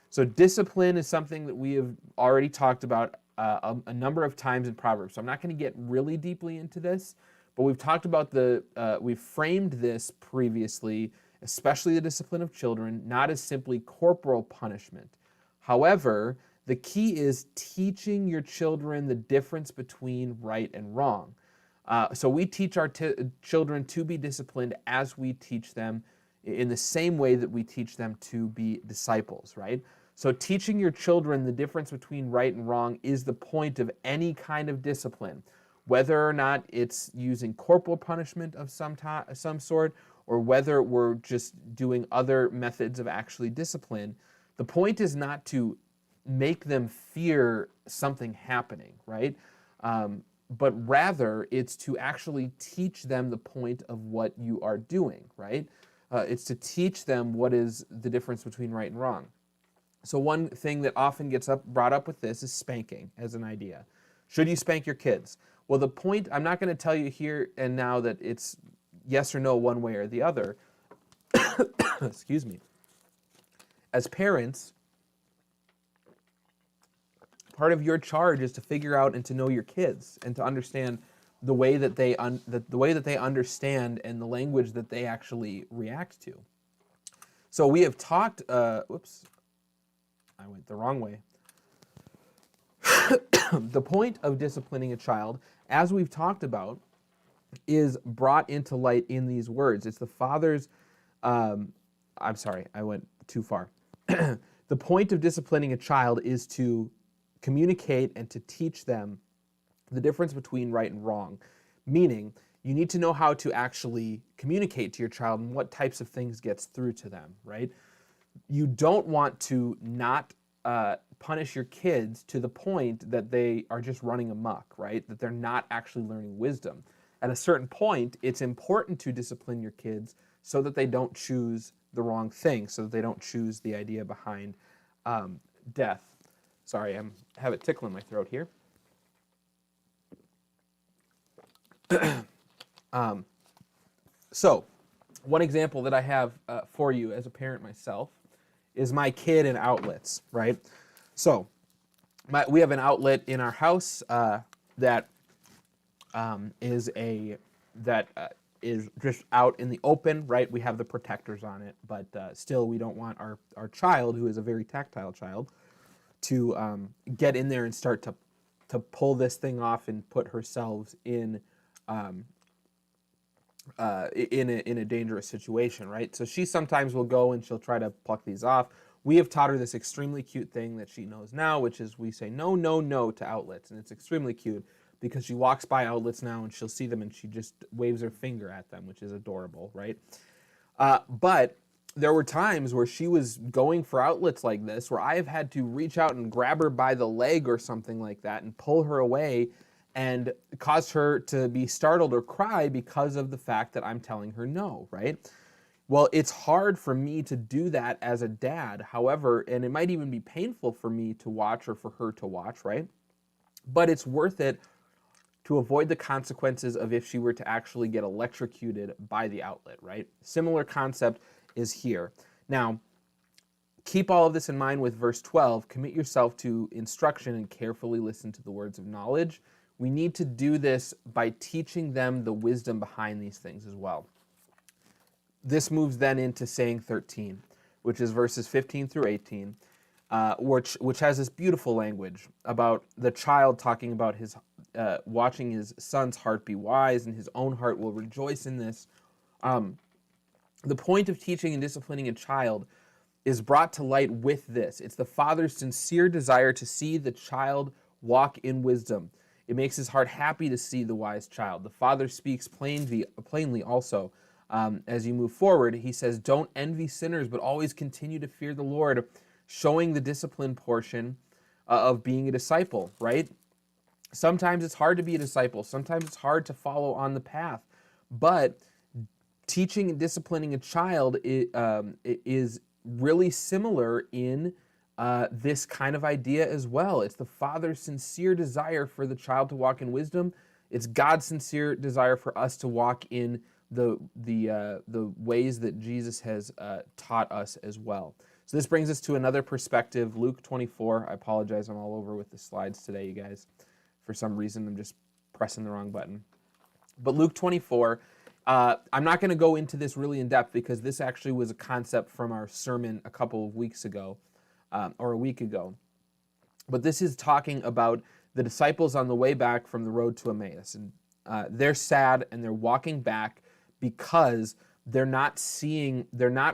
So discipline is something that we have already talked about a number of times in Proverbs. So I'm not going to get really deeply into this, but we've talked about we've framed this previously, especially the discipline of children, not as simply corporal punishment. However, the key is teaching your children the difference between right and wrong. So we teach our children to be disciplined as we teach them in the same way that we teach them to be disciples, right? So teaching your children the difference between right and wrong is the point of any kind of discipline, whether or not it's using corporal punishment of some sort, or whether we're just doing other methods of actually discipline. The point is not to make them fear something happening, right? But rather it's to actually teach them the point of what you are doing, right? It's to teach them what is the difference between right and wrong. So one thing that often gets brought up with this is spanking as an idea. Should you spank your kids? Well, the point, I'm not going to tell you here and now that it's yes or no one way or the other. Excuse me. As parents, part of your charge is to figure out and to know your kids and to understand the way that they understand and the language that they actually react to. So we have talked. Whoops, I went the wrong way. The point of disciplining a child, as we've talked about, is brought into light in these words. It's the father's. I'm sorry, I went too far. The point of disciplining a child is to communicate and to teach them the difference between right and wrong. Meaning, you need to know how to actually communicate to your child and what types of things gets through to them, right? You don't want to not punish your kids to the point that they are just running amok, right? That they're not actually learning wisdom. At a certain point, it's important to discipline your kids so that they don't choose the wrong thing, so that they don't choose the idea behind death. Sorry, I have a tickle in my throat here. So, one example that I have for you as a parent myself is my kid and outlets, right? So, we have an outlet in our house that is just out in the open, right? We have the protectors on it, but still we don't want our child, who is a very tactile child, to get in there and start to pull this thing off and put herself in a dangerous situation, right? So she sometimes will go and she'll try to pluck these off. We have taught her this extremely cute thing that she knows now, which is we say no, no, no to outlets, and it's extremely cute because she walks by outlets now and she'll see them and she just waves her finger at them, which is adorable, right? But there were times where she was going for outlets like this where I have had to reach out and grab her by the leg or something like that and pull her away and cause her to be startled or cry because of the fact that I'm telling her no, right? Well, it's hard for me to do that as a dad, however, and it might even be painful for me to watch or for her to watch, right? But it's worth it to avoid the consequences of if she were to actually get electrocuted by the outlet, right? Similar concept is here. Now, keep all of this in mind with verse 12. Commit yourself to instruction and carefully listen to the words of knowledge. We need to do this by teaching them the wisdom behind these things as well. This moves then into saying 13, which is verses 15 through 18, which has this beautiful language about the child talking about his watching his son's heart be wise, and his own heart will rejoice in this. The point of teaching and disciplining a child is brought to light with this. It's the father's sincere desire to see the child walk in wisdom. It makes his heart happy to see the wise child. The father speaks plainly also. As you move forward, he says, don't envy sinners, but always continue to fear the Lord, showing the discipline portion of being a disciple, right? Sometimes it's hard to be a disciple. Sometimes it's hard to follow on the path. But teaching and disciplining a child is really similar in this kind of idea as well. It's the father's sincere desire for the child to walk in wisdom. It's God's sincere desire for us to walk in the ways that Jesus has taught us as well. So this brings us to another perspective, Luke 24. I apologize, I'm all over with the slides today, you guys. For some reason, I'm just pressing the wrong button. But Luke 24, I'm not going to go into this really in depth because this actually was a concept from our sermon a couple of weeks ago, or a week ago. But this is talking about the disciples on the way back from the road to Emmaus. And they're sad and they're walking back because they're not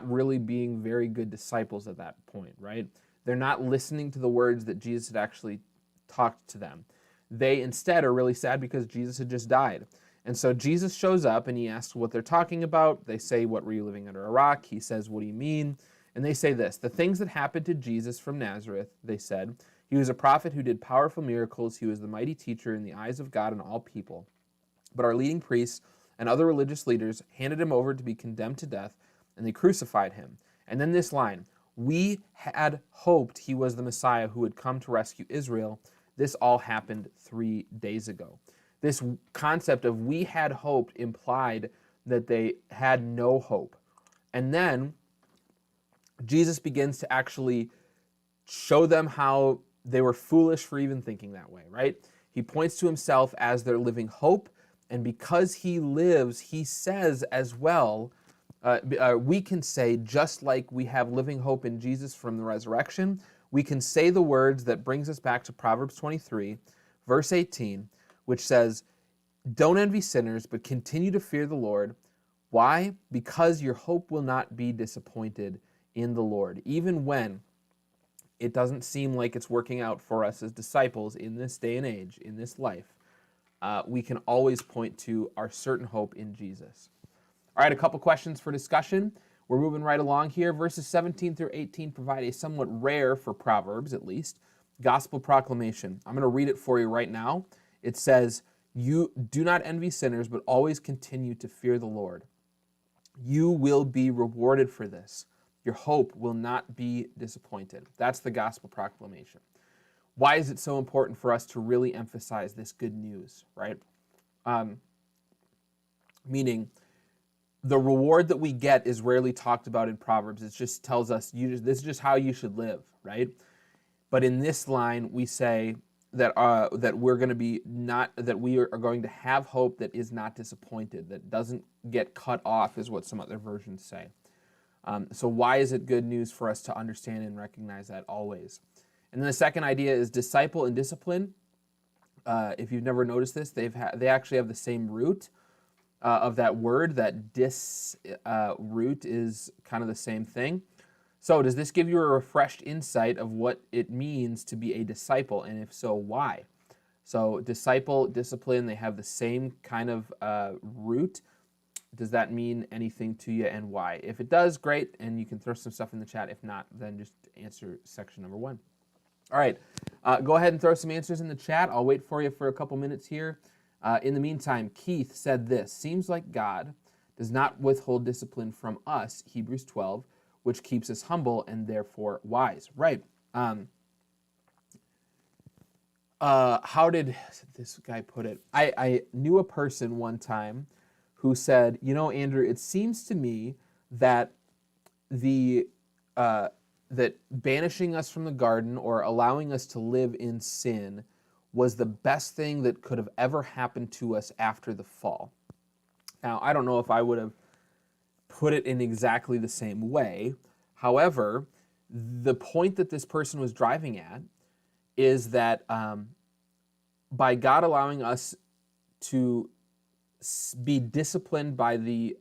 really being very good disciples at that point, right? They're not listening to the words that Jesus had actually talked to them. They instead are really sad because Jesus had just died. And so Jesus shows up and he asks what they're talking about. They say, what, were you living under a rock? He says, what do you mean? And they say this, the things that happened to Jesus from Nazareth, they said, he was a prophet who did powerful miracles. He was the mighty teacher in the eyes of God and all people. But our leading priests and other religious leaders handed him over to be condemned to death, and they crucified him. And then this line, we had hoped he was the Messiah who would come to rescue Israel. This all happened 3 days ago. This concept of we had hoped implied that they had no hope. And then Jesus begins to actually show them how they were foolish for even thinking that way, right? He points to himself as their living hope, and because he lives, he says as well, we can say, just like we have living hope in Jesus from the resurrection, we can say the words that brings us back to Proverbs 23, verse 18, which says, don't envy sinners, but continue to fear the Lord. Why? Because your hope will not be disappointed in the Lord, even when it doesn't seem like it's working out for us as disciples in this day and age, in this life. We can always point to our certain hope in Jesus. All right, a couple questions for discussion. We're moving right along here. Verses 17 through 18 provide a somewhat rare, for Proverbs at least, gospel proclamation. I'm going to read it for you right now. It says, you do not envy sinners, but always continue to fear the Lord. You will be rewarded for this. Your hope will not be disappointed. That's the gospel proclamation. Why is it so important for us to really emphasize this good news, right? Meaning, the reward that we get is rarely talked about in Proverbs. It just tells us this is just how you should live, right? But in this line, we say that we're going to be we are going to have hope that is not disappointed, that doesn't get cut off, is what some other versions say. So why is it good news for us to understand and recognize that always? And then the second idea is disciple and discipline. If you've never noticed this, they actually have the same root of that word. That root is kind of the same thing. So does this give you a refreshed insight of what it means to be a disciple? And if so, why? So disciple, discipline, they have the same kind of root. Does that mean anything to you, and why? If it does, great, and you can throw some stuff in the chat. If not, then just answer section number 1. All right, go ahead and throw some answers in the chat. I'll wait for you for a couple minutes here. In the meantime, Keith said this, seems like God does not withhold discipline from us, Hebrews 12, which keeps us humble and therefore wise. Right. How did this guy put it? I knew a person one time who said, Andrew, it seems to me that the that banishing us from the garden or allowing us to live in sin was the best thing that could have ever happened to us after the fall. Now, I don't know if I would have put it in exactly the same way. However, the point that this person was driving at is that by God allowing us to be disciplined by the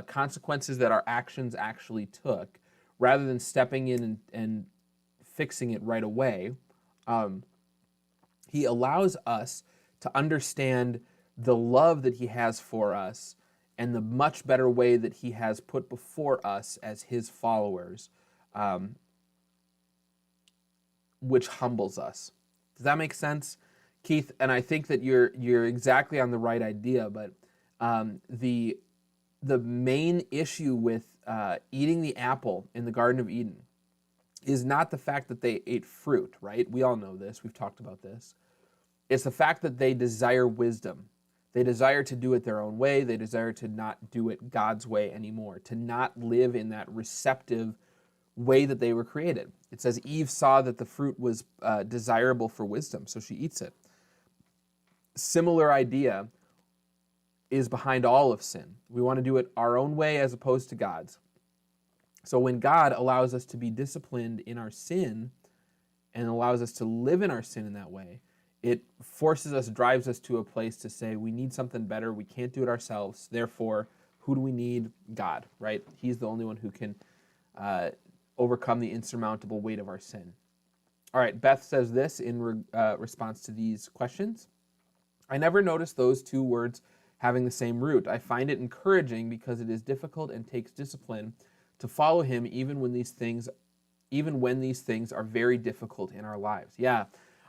consequences that our actions actually took, rather than stepping in and fixing it right away, he allows us to understand the love that he has for us and the much better way that he has put before us as his followers, which humbles us. Does that make sense, Keith? And I think that you're exactly on the right idea. But the main issue with eating the apple in the Garden of Eden is not the fact that they ate fruit, right? We all know this. We've talked about this. It's the fact that they desire wisdom. They desire to do it their own way. They desire to not do it God's way anymore, to not live in that receptive way that they were created. It says Eve saw that the fruit was desirable for wisdom, so she eats it. Similar idea is behind all of sin. We want to do it our own way as opposed to God's. So when God allows us to be disciplined in our sin and allows us to live in our sin in that way, it forces us, drives us to a place to say, we need something better. We can't do it ourselves. Therefore, who do we need? God, right? He's the only one who can overcome the insurmountable weight of our sin. All right, Beth says this in response to these questions. I never noticed those two words having the same root. I find it encouraging because it is difficult and takes discipline to follow him even when these things are very difficult in our lives. Yeah.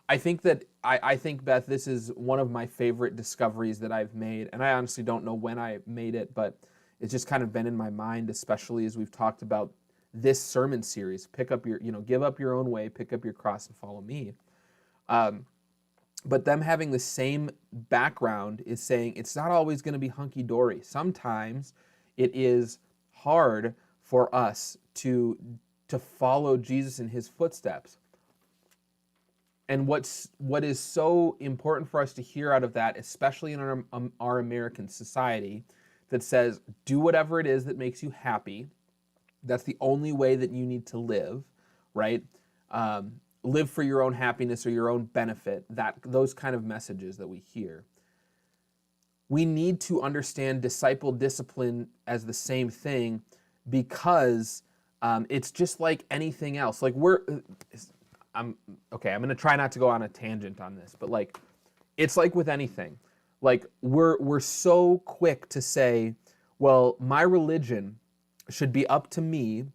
I think, Beth, this is one of my favorite discoveries that I've made, and I honestly don't know when I made it, but it's just kind of been in my mind, especially as we've talked about this sermon series. Give up your own way, pick up your cross, and follow me. But them having the same background is saying it's not always going to be hunky-dory. Sometimes it is hard for us to follow Jesus in his footsteps. And what is so important for us to hear out of that, especially in our American society, that says, do whatever it is that makes you happy. That's the only way that you need to live, right? Live for your own happiness or your own benefit, those kind of messages that we hear. We need to understand disciple discipline as the same thing, because it's just like anything else. Like I'm going to try not to go on a tangent on this, but like, it's like with anything. Like we're so quick to say, well, my religion should be up to me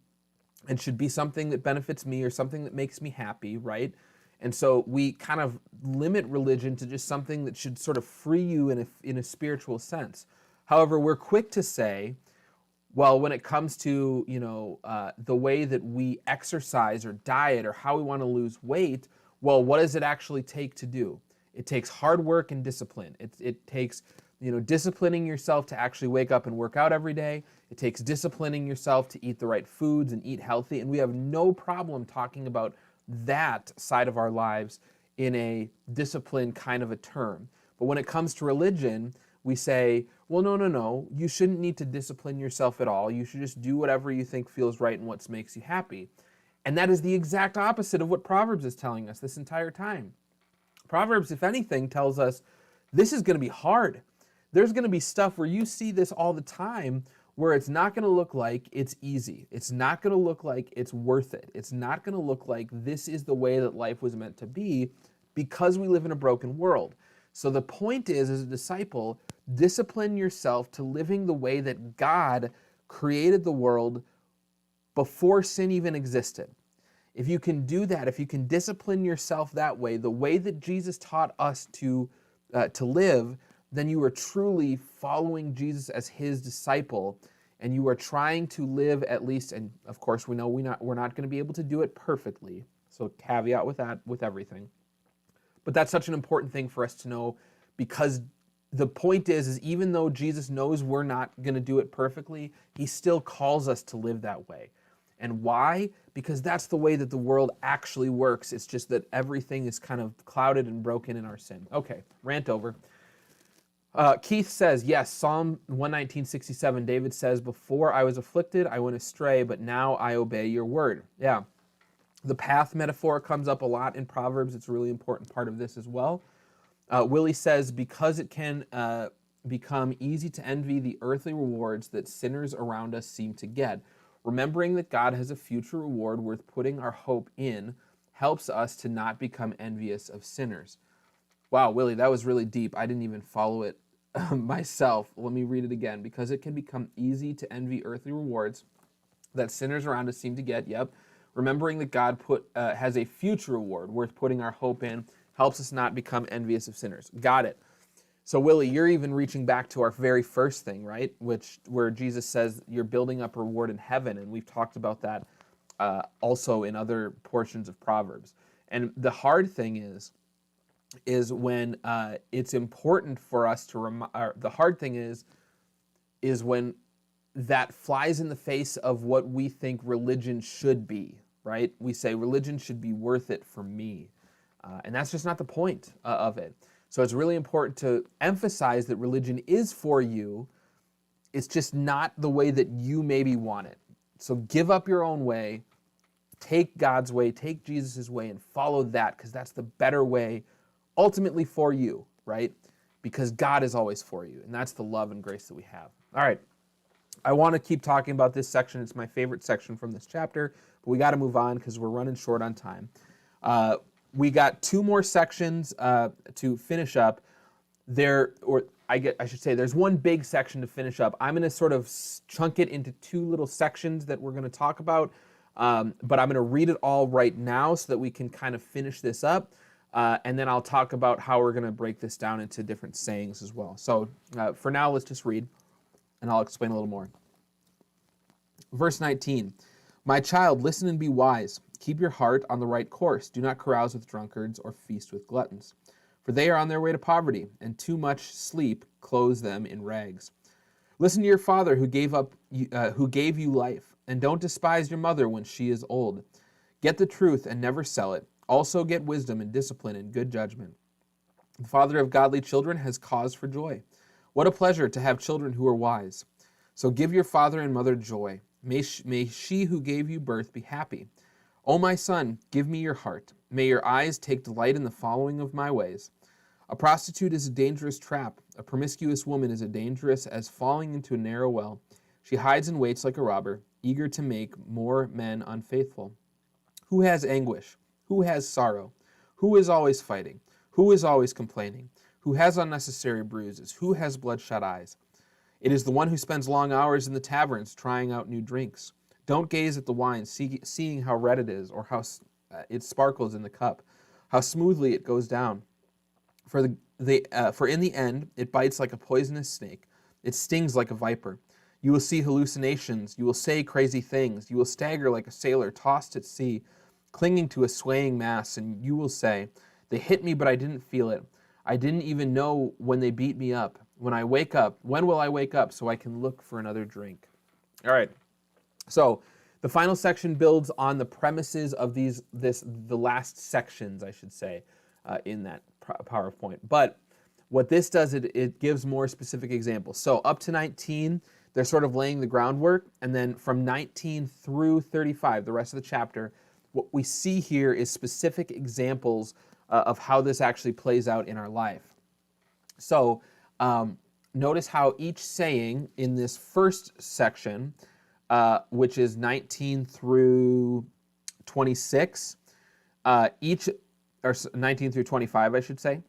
and should be something that benefits me or something that makes me happy, right? And so we kind of limit religion to just something that should sort of free you in a spiritual sense. However, we're quick to say, well, when it comes to the way that we exercise or diet or how we want to lose weight, well, what does it actually take to do? It takes hard work and discipline. It takes disciplining yourself to actually wake up and work out every day. It takes disciplining yourself to eat the right foods and eat healthy. And we have no problem talking about that side of our lives in a discipline kind of a term. But when it comes to religion, we say, well, no, you shouldn't need to discipline yourself at all. You should just do whatever you think feels right and what makes you happy. And that is the exact opposite of what Proverbs is telling us this entire time. Proverbs, if anything, tells us this is going to be hard. There's going to be stuff where you see this all the time where it's not going to look like it's easy. It's not going to look like it's worth it. It's not going to look like this is the way that life was meant to be, because we live in a broken world. So the point is, as a disciple, discipline yourself to living the way that God created the world before sin even existed. If you can do that, if you can discipline yourself that way, the way that Jesus taught us to live, then you are truly following Jesus as his disciple, and you are trying to live at least, and of course we know we're not going to be able to do it perfectly, so caveat with that, with everything. But that's such an important thing for us to know, because the point is even though Jesus knows we're not going to do it perfectly, he still calls us to live that way. And why? Because that's the way that the world actually works. It's just that everything is kind of clouded and broken in our sin. Okay, rant over. Keith says, yes, Psalm 119:67, David says, before I was afflicted, I went astray, but now I obey your word. Yeah. The path metaphor comes up a lot in Proverbs. It's a really important part of this as well. Willie says, because it can become easy to envy the earthly rewards that sinners around us seem to get, remembering that God has a future reward worth putting our hope in helps us to not become envious of sinners. Wow, Willie, that was really deep. I didn't even follow it myself. Let me read it again. Because it can become easy to envy earthly rewards that sinners around us seem to get. Yep. Remembering that God has a future reward worth putting our hope in helps us not become envious of sinners. Got it. So, Willie, you're even reaching back to our very first thing, right? Where Jesus says you're building up a reward in heaven, and we've talked about that also in other portions of Proverbs. And the hard thing is when it's important for us to the hard thing is when that flies in the face of what we think religion should be, right? We say religion should be worth it for me. And that's just not the point of it. So it's really important to emphasize that religion is for you. It's just not the way that you maybe want it. So give up your own way, take God's way, take Jesus' way, and follow that, because that's the better way ultimately for you, right? Because God is always for you, and that's the love and grace that we have. All right. I want to keep talking about this section. It's my favorite section from this chapter, but we got to move on because we're running short on time. We got two more sections to finish up. I should say there's one big section to finish up. I'm going to sort of chunk it into two little sections that we're going to talk about, but I'm going to read it all right now so that we can kind of finish this up, and then I'll talk about how we're going to break this down into different sayings as well. So for now, let's just read, and I'll explain a little more. Verse 19, my child, listen and be wise. Keep your heart on the right course. Do not carouse with drunkards or feast with gluttons, for they are on their way to poverty, and too much sleep clothes them in rags. Listen to your father who gave you life, and don't despise your mother when she is old. Get the truth and never sell it. Also get wisdom and discipline and good judgment. The father of godly children has cause for joy. What a pleasure to have children who are wise. So give your father and mother joy. May she who gave you birth be happy. O my son, give me your heart. May your eyes take delight in the following of my ways. A prostitute is a dangerous trap. A promiscuous woman is as dangerous as falling into a narrow well. She hides and waits like a robber, eager to make more men unfaithful. Who has anguish? Who has sorrow? Who is always fighting? Who is always complaining? Who has unnecessary bruises? Who has bloodshot eyes? It is the one who spends long hours in the taverns trying out new drinks. Don't gaze at the wine, seeing how red it is, or how it sparkles in the cup, how smoothly it goes down. For in the end, it bites like a poisonous snake. It stings like a viper. You will see hallucinations. You will say crazy things. You will stagger like a sailor tossed at sea, clinging to a swaying mast, and you will say, they hit me, but I didn't feel it. I didn't even know when they beat me up. When will I wake up so I can look for another drink? All right. So the final section builds on the premises of the last sections, I should say, in that PowerPoint. But what this does, it gives more specific examples. So up to 19, they're sort of laying the groundwork. And then from 19 through 35, the rest of the chapter, what we see here is specific examples of how this actually plays out in our life. So notice how each saying in this first section, which is 19 through 26, or 19 through 25, I should say.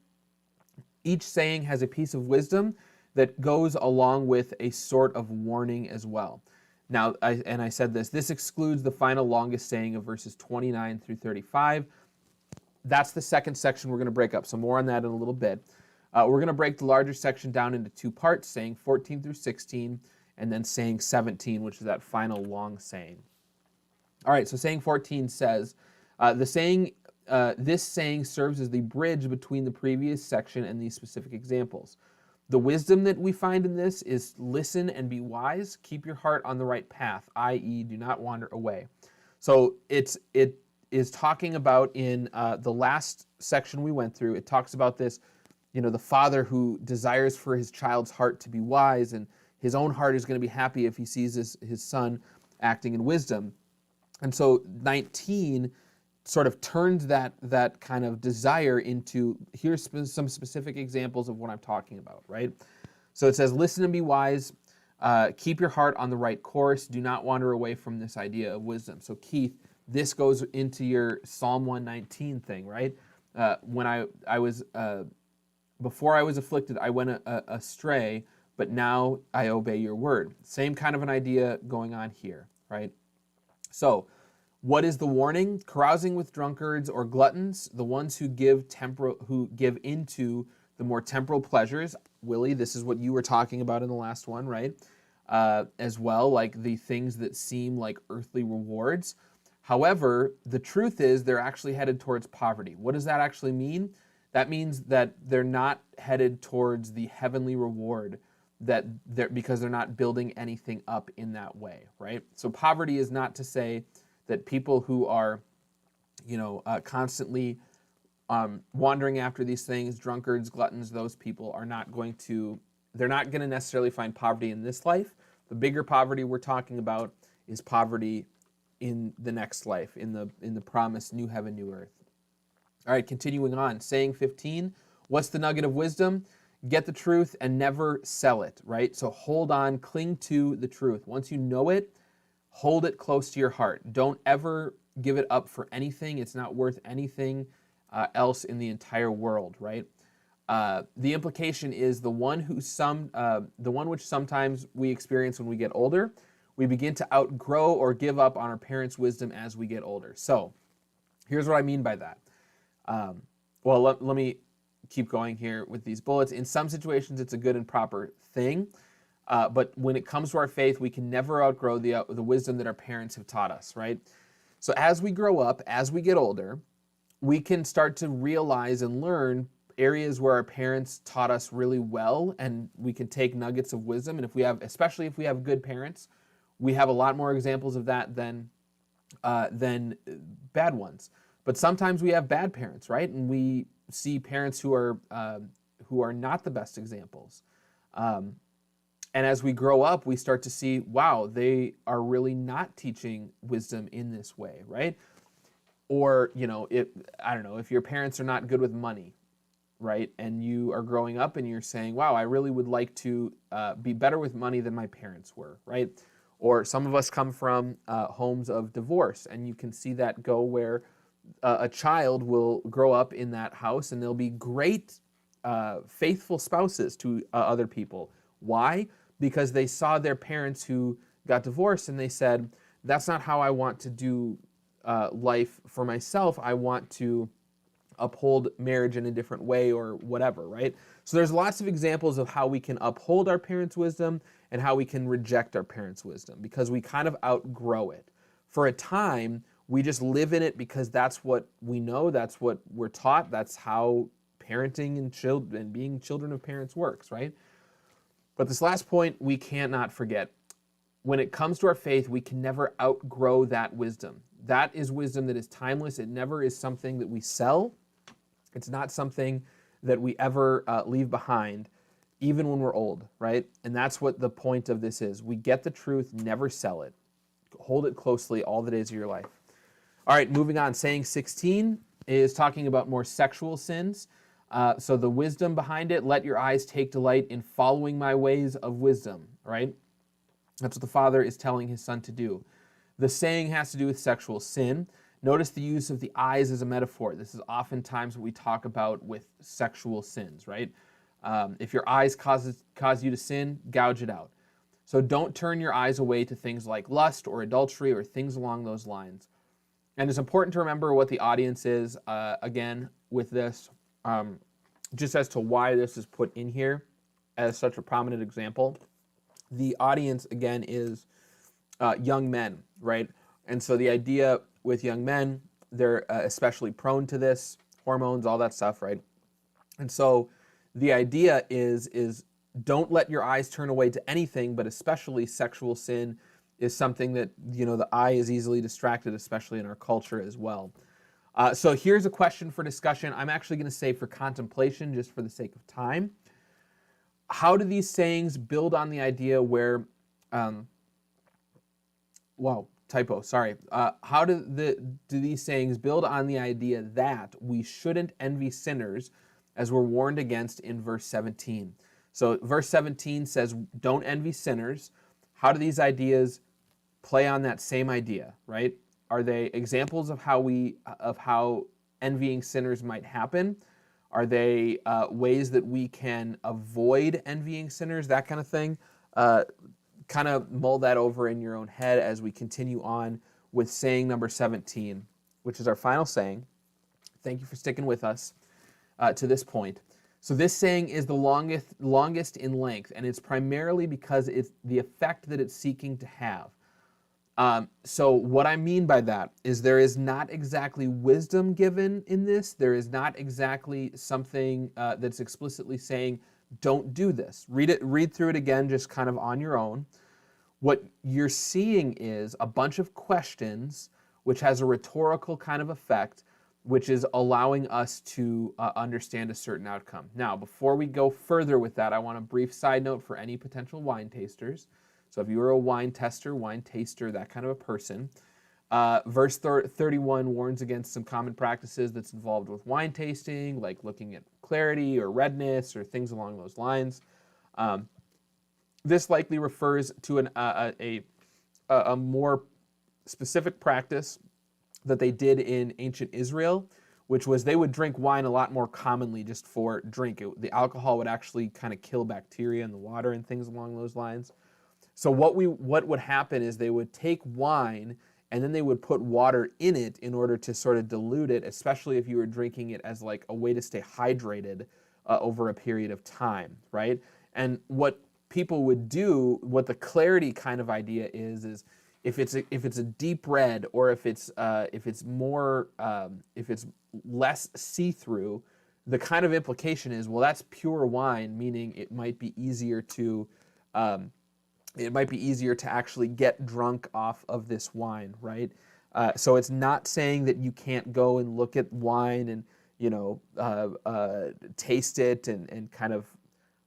Each saying has a piece of wisdom that goes along with a sort of warning as well. Now, I said this excludes the final longest saying of verses 29 through 35. That's the second section we're going to break up, so more on that in a little bit. We're going to break the larger section down into two parts, saying 14 through 16, and then saying 17, which is that final long saying. All right, so saying 14 says, the saying this saying serves as the bridge between the previous section and these specific examples. The wisdom that we find in this is listen and be wise. Keep your heart on the right path, i.e., do not wander away. So it is talking about in the last section we went through. It talks about this, the father who desires for his child's heart to be wise, and his own heart is going to be happy if he sees his son acting in wisdom. And so 19 sort of turns that kind of desire into, here's some specific examples of what I'm talking about, right? So it says, listen and be wise, keep your heart on the right course, do not wander away from this idea of wisdom. So Keith, this goes into your Psalm 119 thing, right? When I was, before I was afflicted, I went astray, but now I obey your word. Same kind of an idea going on here, right? So, what is the warning? Carousing with drunkards or gluttons, the ones who give into the more temporal pleasures. Willie, this is what you were talking about in the last one, right? As well, like the things that seem like earthly rewards. However, the truth is they're actually headed towards poverty. What does that actually mean? That means that they're not headed towards the heavenly reward because they're not building anything up in that way, right? So poverty is not to say that people who are, constantly wandering after these things, drunkards, gluttons, those people are they're not going to necessarily find poverty in this life. The bigger poverty we're talking about is poverty in the next life, in the promised new heaven, new earth. All right, continuing on, saying 15, what's the nugget of wisdom? Get the truth and never sell it, right? So hold on, cling to the truth. Once you know it, hold it close to your heart. Don't ever give it up for anything. It's not worth anything else in the entire world, right? The implication is the one which sometimes we experience when we get older. We begin to outgrow or give up on our parents' wisdom as we get older. So here's what I mean by that. Let me keep going here with these bullets. In some situations, it's a good and proper thing. But when it comes to our faith, we can never outgrow the wisdom that our parents have taught us, right? So as we grow up, as we get older, we can start to realize and learn areas where our parents taught us really well, and we can take nuggets of wisdom. And especially if we have good parents, we have a lot more examples of that than bad ones. But sometimes we have bad parents, right? And we see parents who are not the best examples. And as we grow up, we start to see, wow, they are really not teaching wisdom in this way, right? Or, if your parents are not good with money, right? And you are growing up and you're saying, wow, I really would like to be better with money than my parents were, right? Or some of us come from homes of divorce, and you can see that go where a child will grow up in that house and they'll be great, faithful spouses to other people. Why? Because they saw their parents who got divorced and they said, that's not how I want to do life for myself. I want to uphold marriage in a different way or whatever, right? So there's lots of examples of how we can uphold our parents' wisdom and how we can reject our parents' wisdom because we kind of outgrow it. For a time, we just live in it because that's what we know, that's what we're taught, that's how parenting and being children of parents works, right? But this last point we cannot forget. When it comes to our faith, we can never outgrow that wisdom. That is wisdom that is timeless. It never is something that we sell. It's not something that we ever leave behind, even when we're old, right? And that's what the point of this is. We get the truth, never sell it. Hold it closely all the days of your life. All right, moving on. Saying 16 is talking about more sexual sins. So the wisdom behind it, let your eyes take delight in following my ways of wisdom, right? That's what the father is telling his son to do. The saying has to do with sexual sin. Notice the use of the eyes as a metaphor. This is oftentimes what we talk about with sexual sins, right? If your eyes cause you to sin, gouge it out. So don't turn your eyes away to things like lust or adultery or things along those lines. And it's important to remember what the audience is, again, with this, just as to why this is put in here as such a prominent example. The audience, again, is young men, right? And so the idea with young men they're especially prone to this, hormones, all that stuff, right? And so the idea is don't let your eyes turn away to anything, but especially sexual sin is something that, the eye is easily distracted, especially in our culture as well. So here's a question for discussion. I'm actually going to say for contemplation, just for the sake of time. How do these sayings build on the idea where, typo, sorry. How do these sayings build on the idea that we shouldn't envy sinners as we're warned against in verse 17? So verse 17 says, don't envy sinners. How do these ideas play on that same idea, right? Are they examples of how envying sinners might happen? Are they ways that we can avoid envying sinners, that kind of thing? Kind of mull that over in your own head as we continue on with saying number 17, which is our final saying. Thank you for sticking with us to this point. So this saying is the longest in length, and it's primarily because it's the effect that it's seeking to have. So what I mean by that is there is not exactly wisdom given in this. There is not exactly something that's explicitly saying, don't do this. Read through it again, just kind of on your own. What you're seeing is a bunch of questions, which has a rhetorical kind of effect, which is allowing us to understand a certain outcome. Now, before we go further with that, I want a brief side note for any potential wine tasters. So if you are a wine tester, wine taster, that kind of a person, verse 31 warns against some common practices that's involved with wine tasting, like looking at clarity or redness or things along those lines. This likely refers to a more specific practice that they did in ancient Israel, which was they would drink wine a lot more commonly just for drink. The alcohol would actually kind of kill bacteria in the water and things along those lines. So what would happen is they would take wine and then they would put water in it in order to sort of dilute it, especially if you were drinking it as like a way to stay hydrated over a period of time, right? And what people would do, what the clarity kind of idea is if it's a deep red or if it's less see-through, the kind of implication is, well, that's pure wine, meaning it might be easier to actually get drunk off of this wine, right? So it's not saying that you can't go and look at wine and taste it and kind of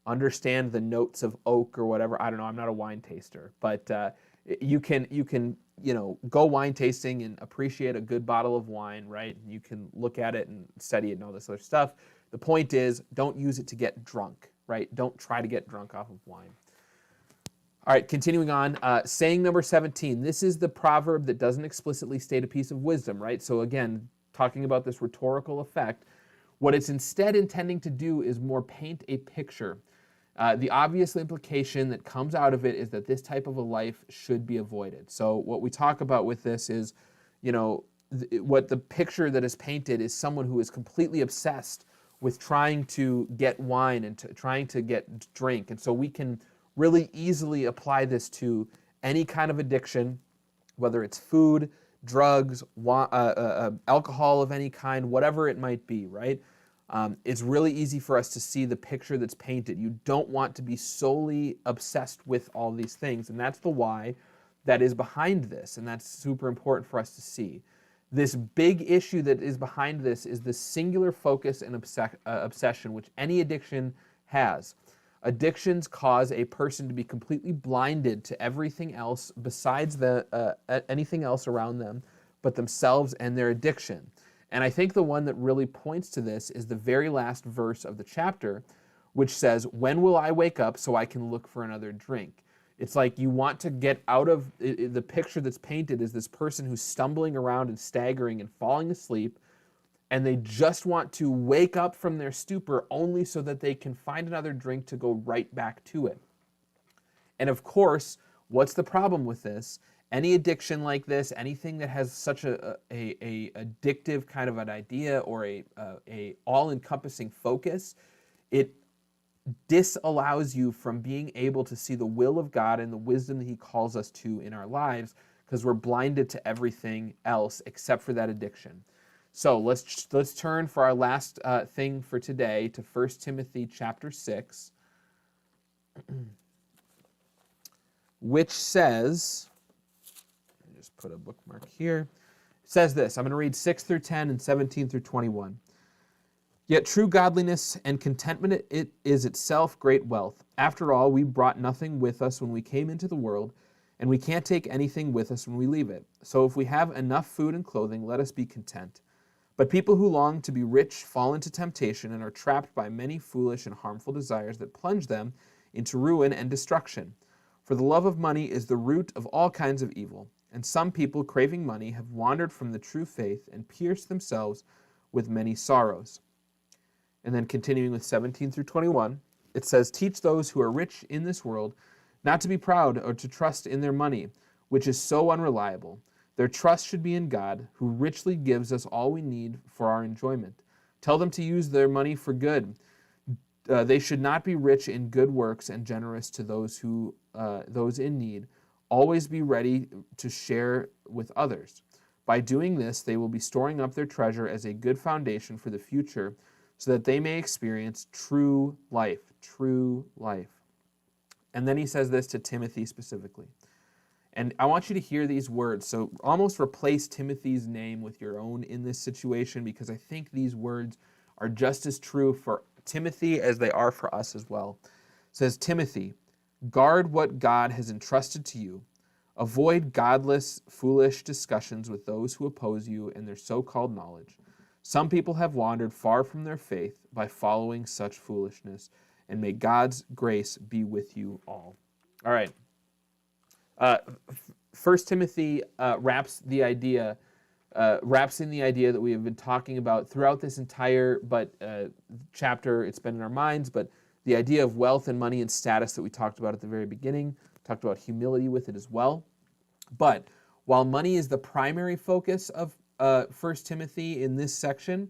understand the notes of oak or whatever. I don't know. I'm not a wine taster, but you can go wine tasting and appreciate a good bottle of wine, right? You can look at it and study it and all this other stuff. The point is, don't use it to get drunk, right? Don't try to get drunk off of wine. All right, continuing on, saying number 17. This is the proverb that doesn't explicitly state a piece of wisdom, right? So again, talking about this rhetorical effect, what it's instead intending to do is more paint a picture. The obvious implication that comes out of it is that this type of a life should be avoided. So what we talk about with this is, what the picture that is painted is someone who is completely obsessed with trying to get wine and trying to get drink. And so we can really easily apply this to any kind of addiction, whether it's food, drugs, alcohol of any kind, whatever it might be, right? It's really easy for us to see the picture that's painted. You don't want to be solely obsessed with all these things, and that's the why that is behind this, and that's super important for us to see. This big issue that is behind this is the singular focus and obsession, which any addiction has. Addictions cause a person to be completely blinded to everything else besides anything else around them but themselves and their addiction. And I think the one that really points to this is the very last verse of the chapter, which says, "When will I wake up so I can look for another drink?" It's like you want to get out of the picture that's painted is this person who's stumbling around and staggering and falling asleep, and they just want to wake up from their stupor only so that they can find another drink to go right back to it. And of course, what's the problem with this? Any addiction like this, anything that has such a addictive kind of an idea or a all-encompassing focus, it disallows you from being able to see the will of God and the wisdom that He calls us to in our lives, because we're blinded to everything else except for that addiction. So let's turn for our last thing for today to 1 Timothy chapter 6, which says, let me just put a bookmark here. It says this. I'm going to read 6 through 10 and 17 through 21. Yet true godliness and contentment it is itself great wealth. After all, we brought nothing with us when we came into the world, and we can't take anything with us when we leave it. So if we have enough food and clothing, let us be content. But people who long to be rich fall into temptation and are trapped by many foolish and harmful desires that plunge them into ruin and destruction. For the love of money is the root of all kinds of evil, and some people, craving money, have wandered from the true faith and pierced themselves with many sorrows. And then continuing with 17 through 21, it says, teach those who are rich in this world not to be proud or to trust in their money, which is so unreliable. Their trust should be in God, who richly gives us all we need for our enjoyment. Tell them to use their money for good. They should not be rich in good works and generous to those in need. Always be ready to share with others. By doing this, they will be storing up their treasure as a good foundation for the future, so that they may experience true life. True life. And then he says this to Timothy specifically. And I want you to hear these words. So almost replace Timothy's name with your own in this situation, because I think these words are just as true for Timothy as they are for us as well. It says, Timothy, guard what God has entrusted to you. Avoid godless, foolish discussions with those who oppose you and their so-called knowledge. Some people have wandered far from their faith by following such foolishness, and may God's grace be with you all. All right. 1 Timothy wraps in the idea that we have been talking about throughout this entire chapter. It's been in our minds, but the idea of wealth and money and status that we talked about at the very beginning, talked about humility with it as well. But while money is the primary focus of 1 Timothy in this section,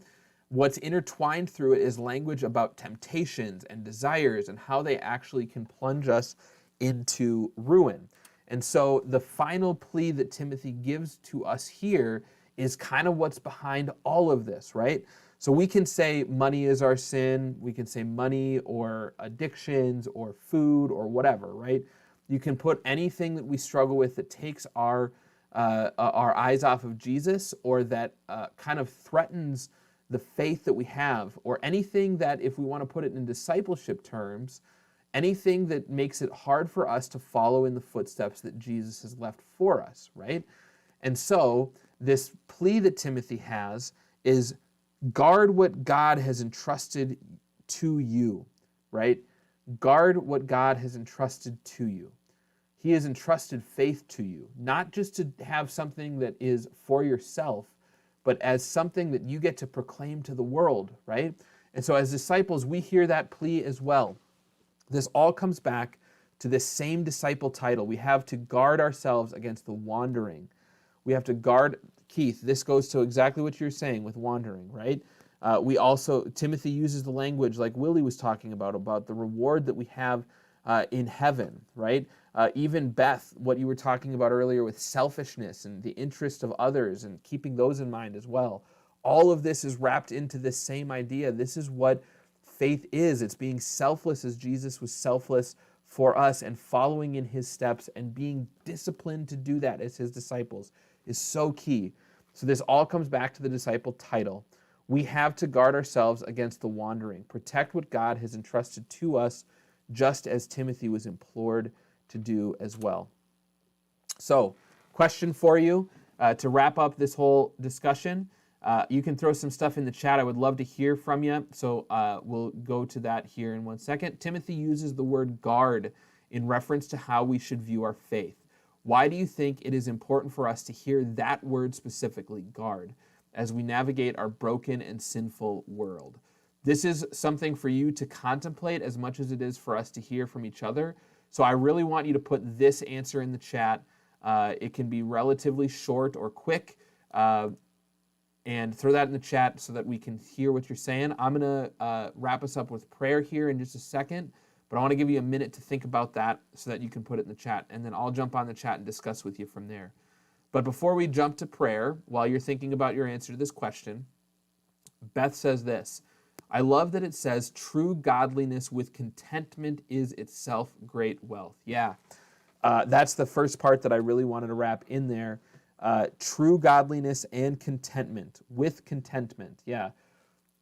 what's intertwined through it is language about temptations and desires and how they actually can plunge us into ruin. And so the final plea that Timothy gives to us here is kind of what's behind all of this, right? So we can say money is our sin, we can say money or addictions or food or whatever, right? You can put anything that we struggle with that takes our eyes off of Jesus, or that kind of threatens the faith that we have, or anything that, if we want to put it in discipleship terms, anything that makes it hard for us to follow in the footsteps that Jesus has left for us, right? And so this plea that Timothy has is guard what God has entrusted to you, right? Guard what God has entrusted to you. He has entrusted faith to you, not just to have something that is for yourself, but as something that you get to proclaim to the world, right? And so as disciples, we hear that plea as well. This all comes back to this same disciple title. We have to guard ourselves against the wandering. We have to guard, Keith, this goes to exactly what you're saying with wandering, right? Timothy uses the language like Willie was talking about the reward that we have in heaven, right? Even Beth, what you were talking about earlier with selfishness and the interest of others and keeping those in mind as well. All of this is wrapped into this same idea. This is what faith is. It's being selfless as Jesus was selfless for us, and following in his steps and being disciplined to do that as his disciples is so key. So this all comes back to the disciple title. We have to guard ourselves against the wandering, protect what God has entrusted to us, just as Timothy was implored to do as well. So, question for you to wrap up this whole discussion. You can throw some stuff in the chat. I would love to hear from you. So we'll go to that here in 1 second. Timothy uses the word guard in reference to how we should view our faith. Why do you think it is important for us to hear that word specifically, guard, as we navigate our broken and sinful world? This is something for you to contemplate as much as it is for us to hear from each other. So I really want you to put this answer in the chat. It can be relatively short or quick. And throw that in the chat so that we can hear what you're saying. I'm going to wrap us up with prayer here in just a second, but I want to give you a minute to think about that so that you can put it in the chat, and then I'll jump on the chat and discuss with you from there. But before we jump to prayer, while you're thinking about your answer to this question, Beth says this. I love that it says, true godliness with contentment is itself great wealth. Yeah, that's the first part that I really wanted to wrap in there. True godliness and contentment, with contentment. Yeah,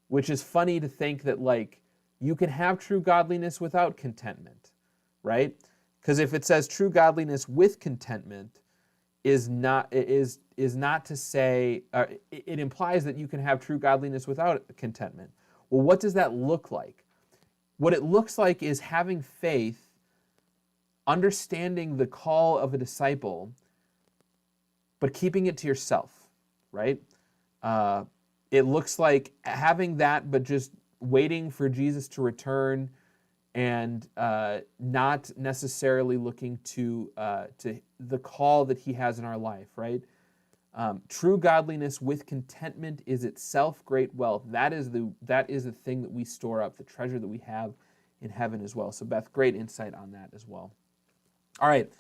which is funny to think that, like, you can have true godliness without contentment, right? Because if it says true godliness with contentment, is not to say, it implies that you can have true godliness without contentment. Well, what does that look like? What it looks like is having faith, understanding the call of a disciple, but keeping it to yourself, right? It looks like having that, but just waiting for Jesus to return and not necessarily looking to the call that he has in our life, right? True godliness with contentment is itself great wealth. That is the thing that we store up, the treasure that we have in heaven as well. So Beth, great insight on that as well. All right.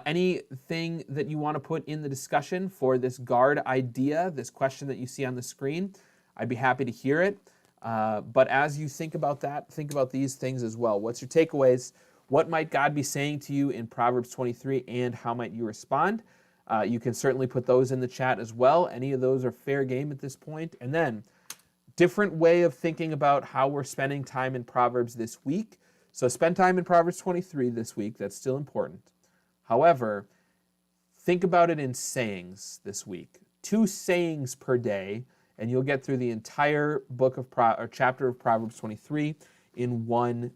Anything that you want to put in the discussion for this guard idea, this question that you see on the screen? I'd be happy to hear it. But as you think about that, think about these things as well. What's your takeaways? What might God be saying to you in Proverbs 23, and how might you respond? You can certainly put those in the chat as well. Any of those are fair game at this point. And then, different way of thinking about how we're spending time in Proverbs this week. So spend time in Proverbs 23 this week. That's still important. However, think about it in sayings this week. 2 sayings per day, and you'll get through the entire book of chapter of Proverbs 23 in one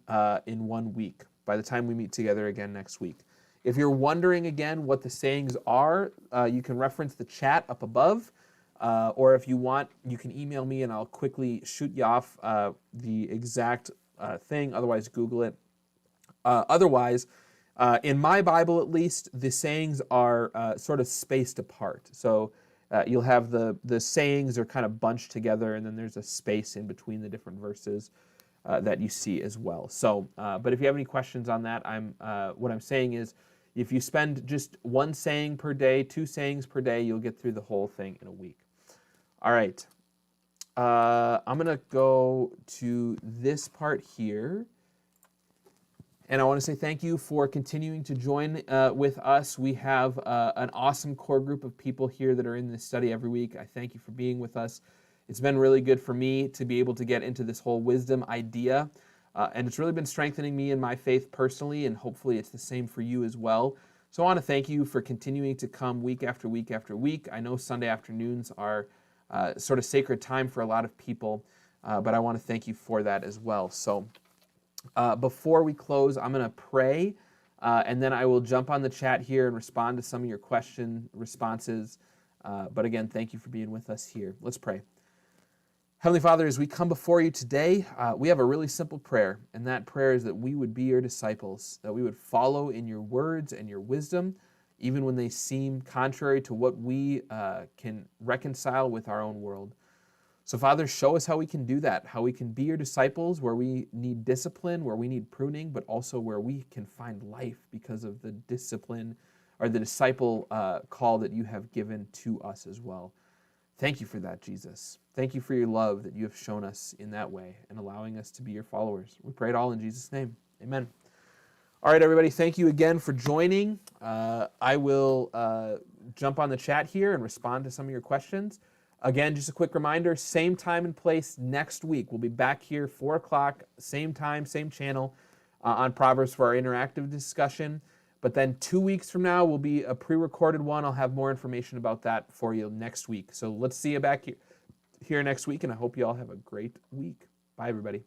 week by the time we meet together again next week. If you're wondering again what the sayings are, you can reference the chat up above, or if you want, you can email me and I'll quickly shoot you off the exact thing. Otherwise, Google it. Otherwise, in my Bible at least, the sayings are sort of spaced apart. So you'll have the sayings are kind of bunched together, and then there's a space in between the different verses that you see as well. So, but if you have any questions on that, what I'm saying is, if you spend just 1 saying per day, 2 sayings per day, you'll get through the whole thing in a week. All right. I'm going to go to this part here. And I want to say thank you for continuing to join with us. We have an awesome core group of people here that are in this study every week. I thank you for being with us. It's been really good for me to be able to get into this whole wisdom idea. And it's really been strengthening me in my faith personally, and hopefully it's the same for you as well. So I want to thank you for continuing to come week after week after week. I know Sunday afternoons are sort of sacred time for a lot of people, but I want to thank you for that as well. So before we close, I'm going to pray, and then I will jump on the chat here and respond to some of your responses. But again, thank you for being with us here. Let's pray. Heavenly Father, as we come before you today, we have a really simple prayer, and that prayer is that we would be your disciples, that we would follow in your words and your wisdom, even when they seem contrary to what we can reconcile with our own world. So Father, show us how we can do that, how we can be your disciples where we need discipline, where we need pruning, but also where we can find life because of the discipline or the disciple call that you have given to us as well. Thank you for that, Jesus. Thank you for your love that you have shown us in that way and allowing us to be your followers. We pray it all in Jesus' name. Amen. All right, everybody, thank you again for joining. I will jump on the chat here and respond to some of your questions. Again, just a quick reminder, same time and place next week. We'll be back here, 4 o'clock, same time, same channel on Proverbs for our interactive discussion. But then 2 weeks from now will be a pre-recorded one. I'll have more information about that for you next week. So let's see you back here next week, and I hope you all have a great week. Bye, everybody.